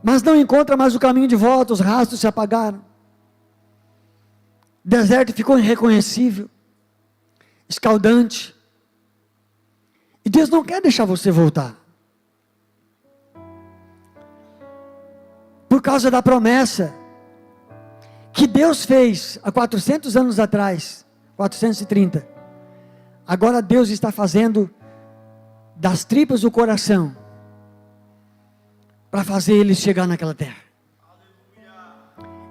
Mas não encontra mais o caminho de volta, os rastros se apagaram. O deserto ficou irreconhecível, escaldante. E Deus não quer deixar você voltar. Por causa da promessa que Deus fez há 400 anos atrás, 430. Agora Deus está fazendo das tripas do coração, para fazer eles chegar naquela terra.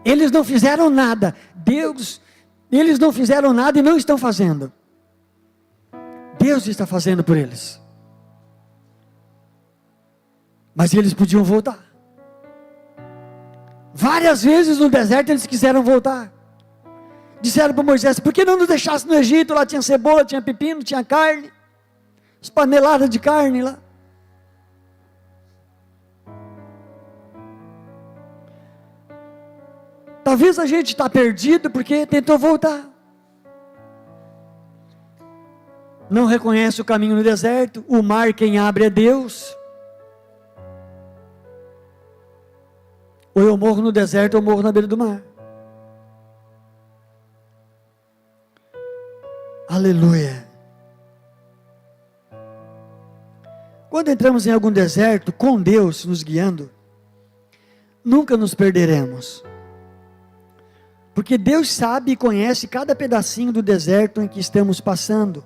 Eles não fizeram nada. Eles não fizeram nada e não estão fazendo. Deus está fazendo por eles. Mas eles podiam voltar. Várias vezes no deserto eles quiseram voltar. Disseram para Moisés: por que não nos deixasse no Egito? Lá tinha cebola, tinha pepino, tinha carne, as paneladas de carne lá. Talvez a gente está perdido porque tentou voltar. Não reconhece o caminho no deserto. O mar quem abre é Deus. Ou eu morro no deserto ou eu morro na beira do mar. Aleluia. Quando entramos em algum deserto, com Deus nos guiando, nunca nos perderemos. Porque Deus sabe e conhece cada pedacinho do deserto em que estamos passando.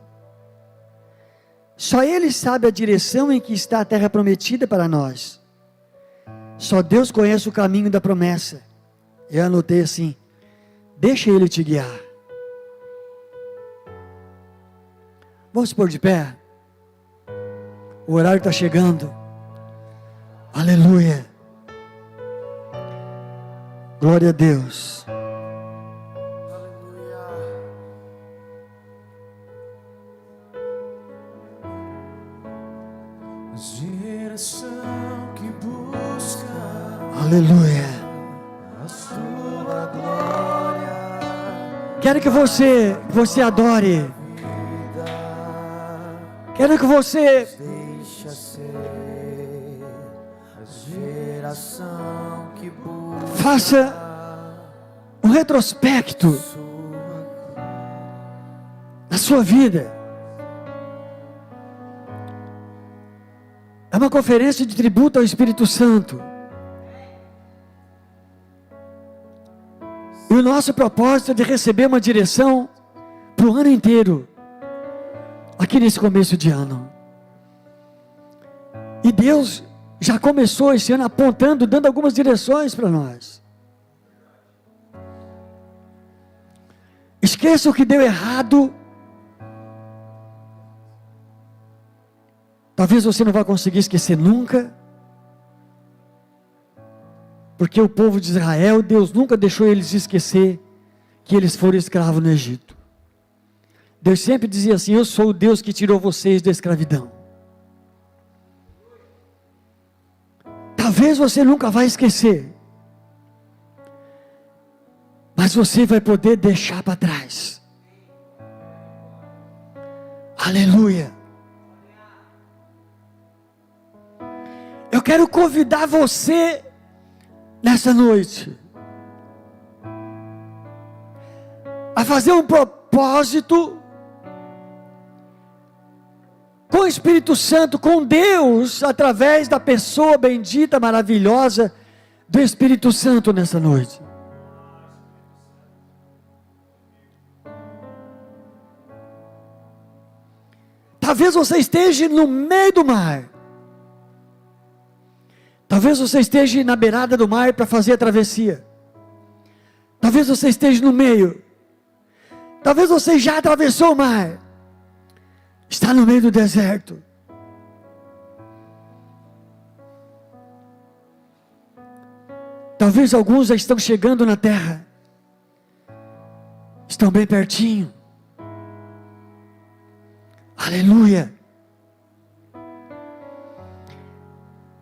Só Ele sabe a direção em que está a terra prometida para nós. Só Deus conhece o caminho da promessa. Eu anotei assim: deixa Ele te guiar. Vamos pôr de pé. O horário está chegando. Aleluia. Glória a Deus. Geração que busca Aleluia. a sua glória. Quero que você adore. Quero que você Deixa ser a geração que busca faça um retrospecto na sua vida. É uma conferência de tributo ao Espírito Santo. E o nosso propósito é de receber uma direção para o ano inteiro, aqui nesse começo de ano. E Deus já começou esse ano apontando, dando algumas direções para nós. Esqueça o que deu errado. Talvez você não vá conseguir esquecer nunca. Porque o povo de Israel, Deus nunca deixou eles esquecer que eles foram escravos no Egito. Deus sempre dizia assim: eu sou o Deus que tirou vocês da escravidão. Talvez você nunca vai esquecer. Mas você vai poder deixar para trás. Aleluia. Eu quero convidar você nessa noite a fazer um propósito com o Espírito Santo, com Deus, através da pessoa bendita, maravilhosa do Espírito Santo nessa noite. Talvez você esteja no meio do mar. Talvez você esteja na beirada do mar para fazer a travessia. Talvez você esteja no meio. Talvez você já atravessou o mar. Está no meio do deserto. Talvez alguns já estão chegando na terra. Estão bem pertinho. Aleluia.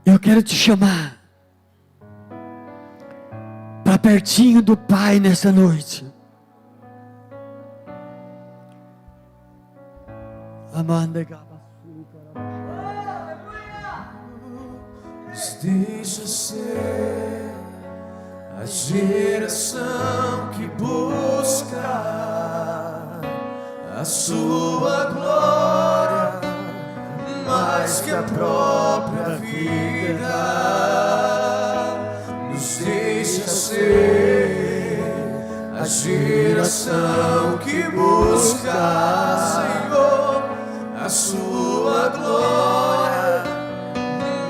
Eu quero te chamar para pertinho do Pai nessa noite. Nos deixa ser a geração que busca a sua glória mais que a própria vida. Nos deixa ser a geração que busca, Senhor, a sua glória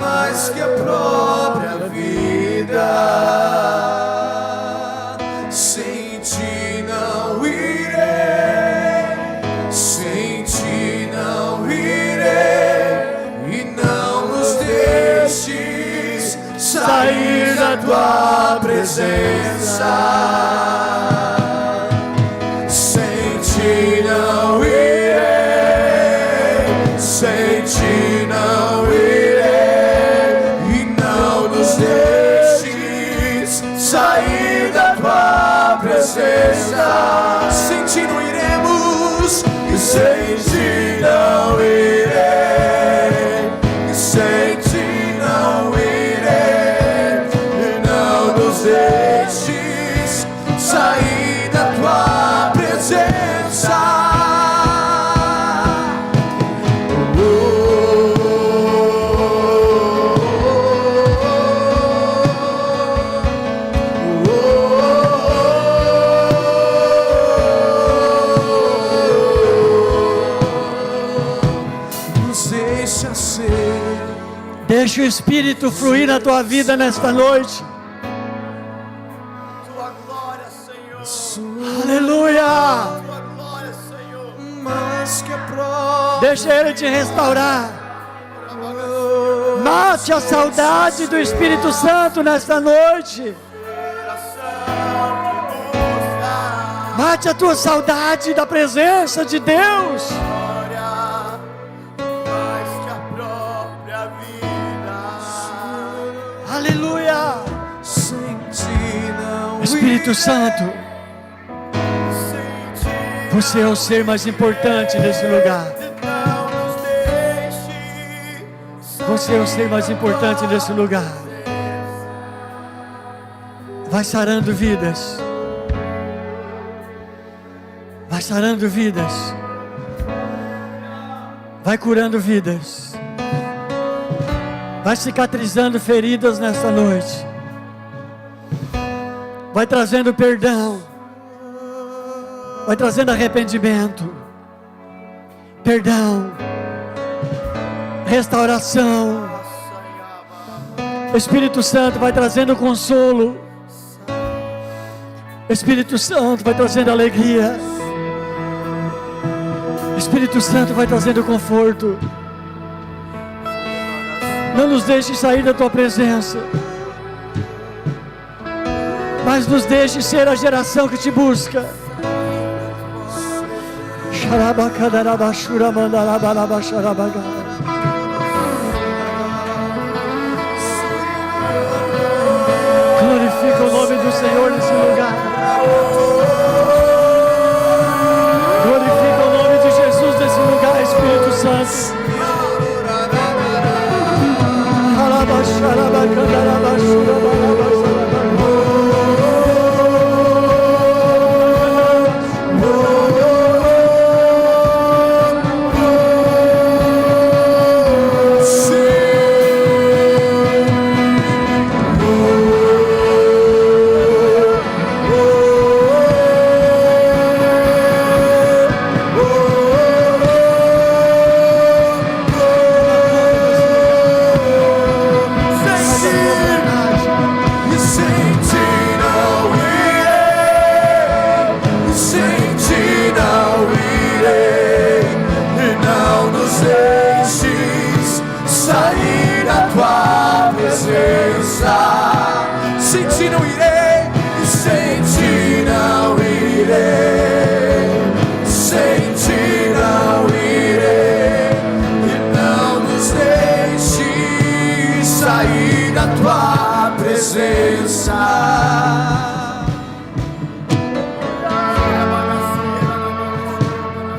mais que a própria vida. Sem ti não irei, sem ti não irei, e não nos deixes sair da tua presença. Sem ti não irei, sem ti não irei, e não nos deixes sair da tua presença. Sem ti não iremos, e sem ti não irei, e sem ti não irei, e não nos deixes sair da tua presença. Deixa o Espírito fluir na tua vida nesta noite. Tua glória, Senhor. Aleluia. Tua glória, Senhor. Mais que a própria. Deixa Ele te restaurar. Mate a saudade do Espírito Santo nesta noite. Mate a tua saudade da presença de Deus. Aleluia. Espírito Santo, você é o ser mais importante nesse lugar. Você é o ser mais importante nesse lugar. Vai sarando vidas. Vai sarando vidas. Vai curando vidas. Vai cicatrizando feridas nesta noite. Vai trazendo perdão. Vai trazendo arrependimento. Perdão. Restauração. Espírito Santo vai trazendo consolo. Espírito Santo vai trazendo alegria. Espírito Santo vai trazendo conforto. Não nos deixe sair da tua presença, mas nos deixe ser a geração que te busca. Glorifica o nome do Senhor nesse lugar. Glorifica o nome de Jesus nesse lugar, Espírito Santo.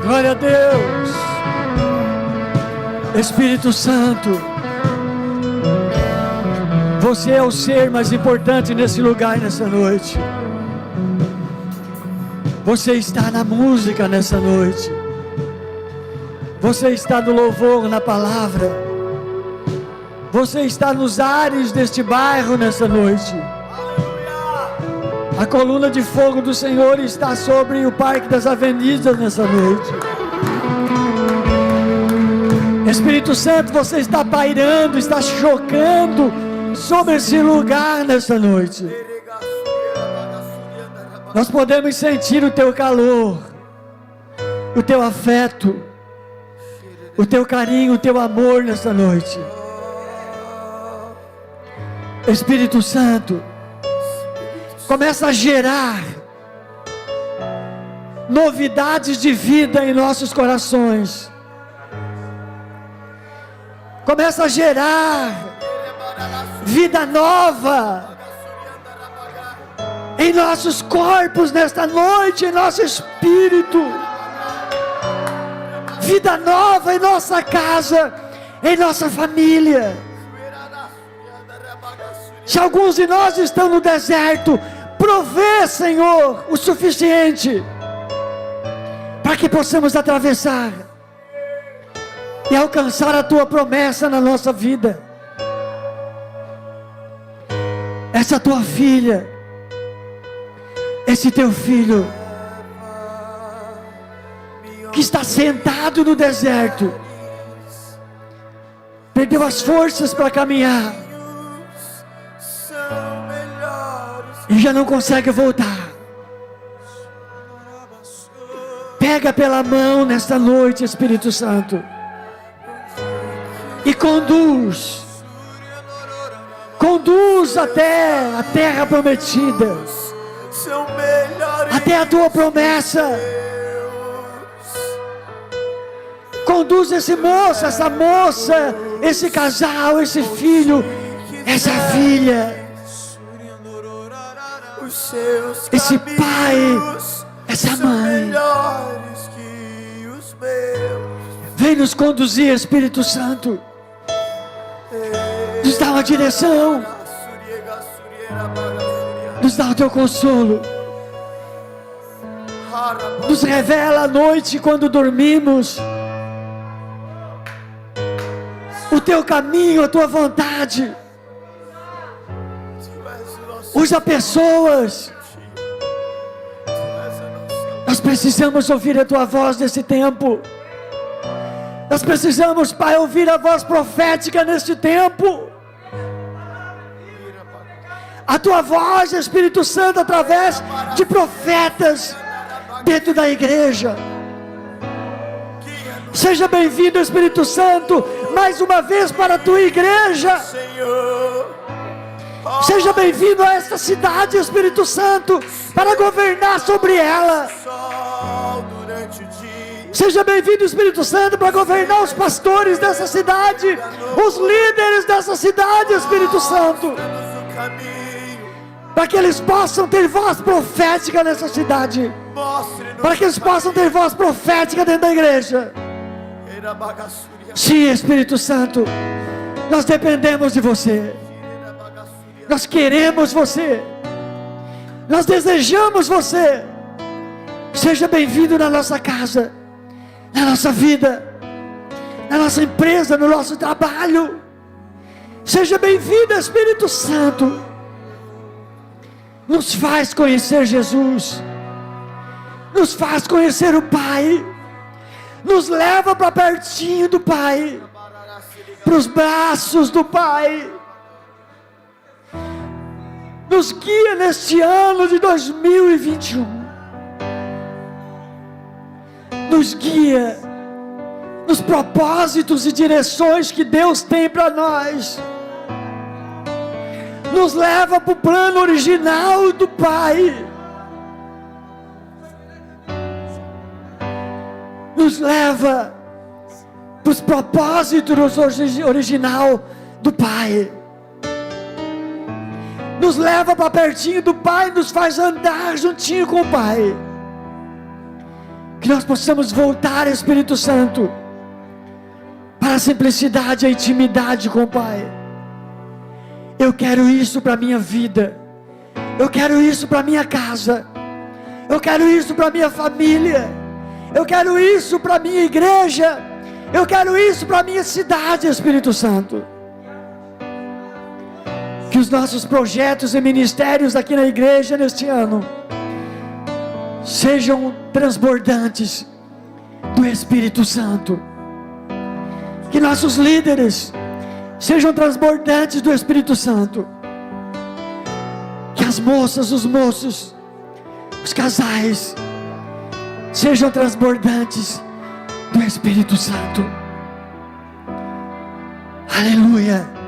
Glória a Deus. Espírito Santo, você é o ser mais importante nesse lugar, nessa noite. Você está na música nessa noite. Você está no louvor, na palavra. Você está nos ares deste bairro nessa noite. A coluna de fogo do Senhor está sobre o Parque das Avenidas nessa noite. Espírito Santo, você está pairando, está chocando sobre esse lugar nessa noite. Nós podemos sentir o teu calor, o teu afeto, o teu carinho, o teu amor nessa noite. Espírito Santo, começa a gerar novidades de vida em nossos corações. Começa a gerar vida nova em nossos corpos nesta noite, em nosso espírito. Vida nova em nossa casa, em nossa família. Se alguns de nós estão no deserto, provê, Senhor, o suficiente para que possamos atravessar e alcançar a tua promessa na nossa vida. Essa tua filha, esse teu filho, que está sentado no deserto, perdeu as forças para caminhar e já não consegue voltar. Pega pela mão nesta noite, Espírito Santo, e conduz até a terra prometida, até a tua promessa. Conduz esse moço, essa moça, esse casal, esse filho, essa filha, esse pai, essa mãe. Vem nos conduzir, Espírito Santo. Nos dá uma direção. Nos dá o teu consolo. Nos revela à noite quando dormimos o teu caminho, a tua vontade. Usa pessoas. Nós precisamos ouvir a tua voz nesse tempo. Nós precisamos, Pai, ouvir a voz profética neste tempo. A tua voz, Espírito Santo, através de profetas dentro da igreja. Seja bem-vindo, Espírito Santo, mais uma vez para a tua igreja. Seja bem-vindo a esta cidade, Espírito Santo, para governar sobre ela. Seja bem-vindo, Espírito Santo, para governar os pastores dessa cidade, os líderes dessa cidade, Espírito Santo, para que eles possam ter voz profética nessa cidade, para que eles possam ter voz profética dentro da igreja. Sim, Espírito Santo, nós dependemos de você, nós queremos você, nós desejamos você. Seja bem-vindo na nossa casa, na nossa vida, na nossa empresa, no nosso trabalho. Seja bem-vindo, Espírito Santo. Nos faz conhecer Jesus, nos faz conhecer o Pai, nos leva para pertinho do Pai, para os braços do Pai. Nos guia neste ano de 2021. Nos guia nos propósitos e direções que Deus tem para nós. Nos leva para o plano original do Pai. Nos leva para os propósitos original do Pai. Nos leva para pertinho do Pai, nos faz andar juntinho com o Pai. Que nós possamos voltar, Espírito Santo, para simplicidade, a intimidade com o Pai. Eu quero isso para a minha vida. Eu quero isso para a minha casa. Eu quero isso para a minha família. Eu quero isso para a minha igreja. Eu quero isso para a minha cidade, Espírito Santo. Que os nossos projetos e ministérios aqui na igreja neste ano sejam transbordantes do Espírito Santo. Que nossos líderes sejam transbordantes do Espírito Santo. Que as moças, os moços, os casais sejam transbordantes do Espírito Santo. Aleluia.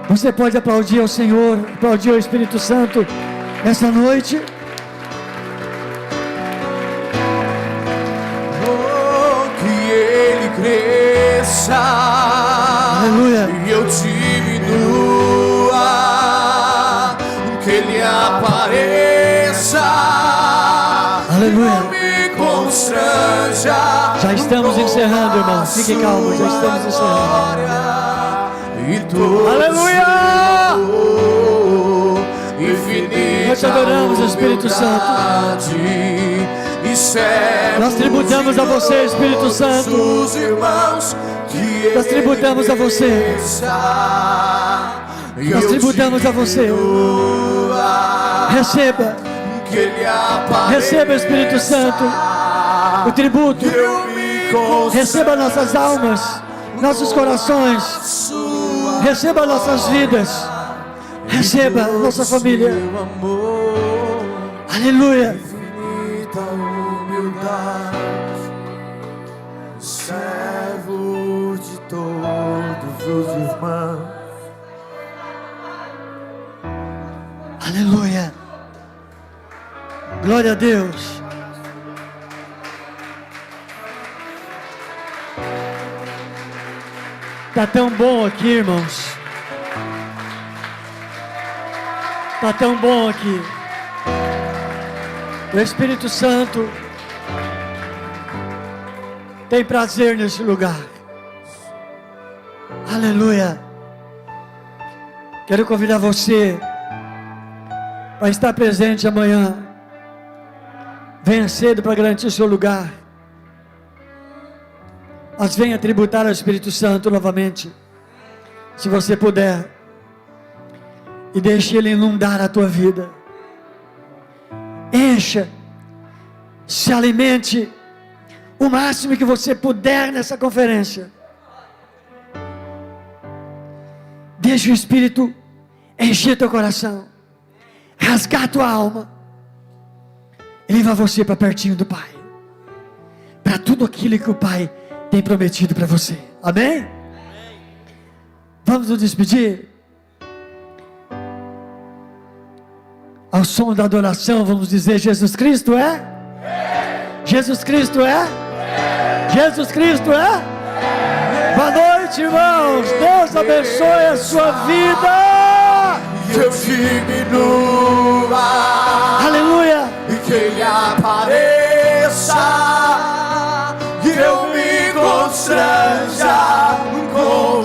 Você pode aplaudir ao Senhor, aplaudir ao Espírito Santo nessa noite. Oh, que Ele cresça. Aleluia. E eu diminua. Que Ele apareça. Aleluia. Não me constranja. Já estamos encerrando, irmão. Fique calmo, já estamos encerrando. Aleluia! Nós te adoramos, Espírito Santo. Nós tributamos a você, Espírito Santo. Nós tributamos a você. Nós tributamos a você. Receba. Receba, Espírito Santo, o tributo. Receba nossas almas, nossos corações. Receba nossas vidas. Receba nossa família. Aleluia. Infinita humildade, servo de todos os irmãos. Aleluia. Glória a Deus. Está tão bom aqui, irmãos. Está tão bom aqui. O Espírito Santo tem prazer nesse lugar. Aleluia. Quero convidar você para estar presente amanhã. Venha cedo para garantir o seu lugar. Mas venha tributar ao Espírito Santo novamente, se você puder, e deixe Ele inundar a tua vida. Encha, se alimente o máximo que você puder nessa conferência. Deixe o Espírito encher teu coração, rasgar tua alma, e levar você para pertinho do Pai, para tudo aquilo que o Pai tem prometido para você. Amém? Vamos nos despedir. Ao som da adoração, vamos dizer: Jesus Cristo é? Jesus Cristo é? Jesus Cristo é? Boa noite, irmãos. Deus abençoe a sua vida. Que eu diminua. Aleluia. E que Ele apareça. Que eu me constranja.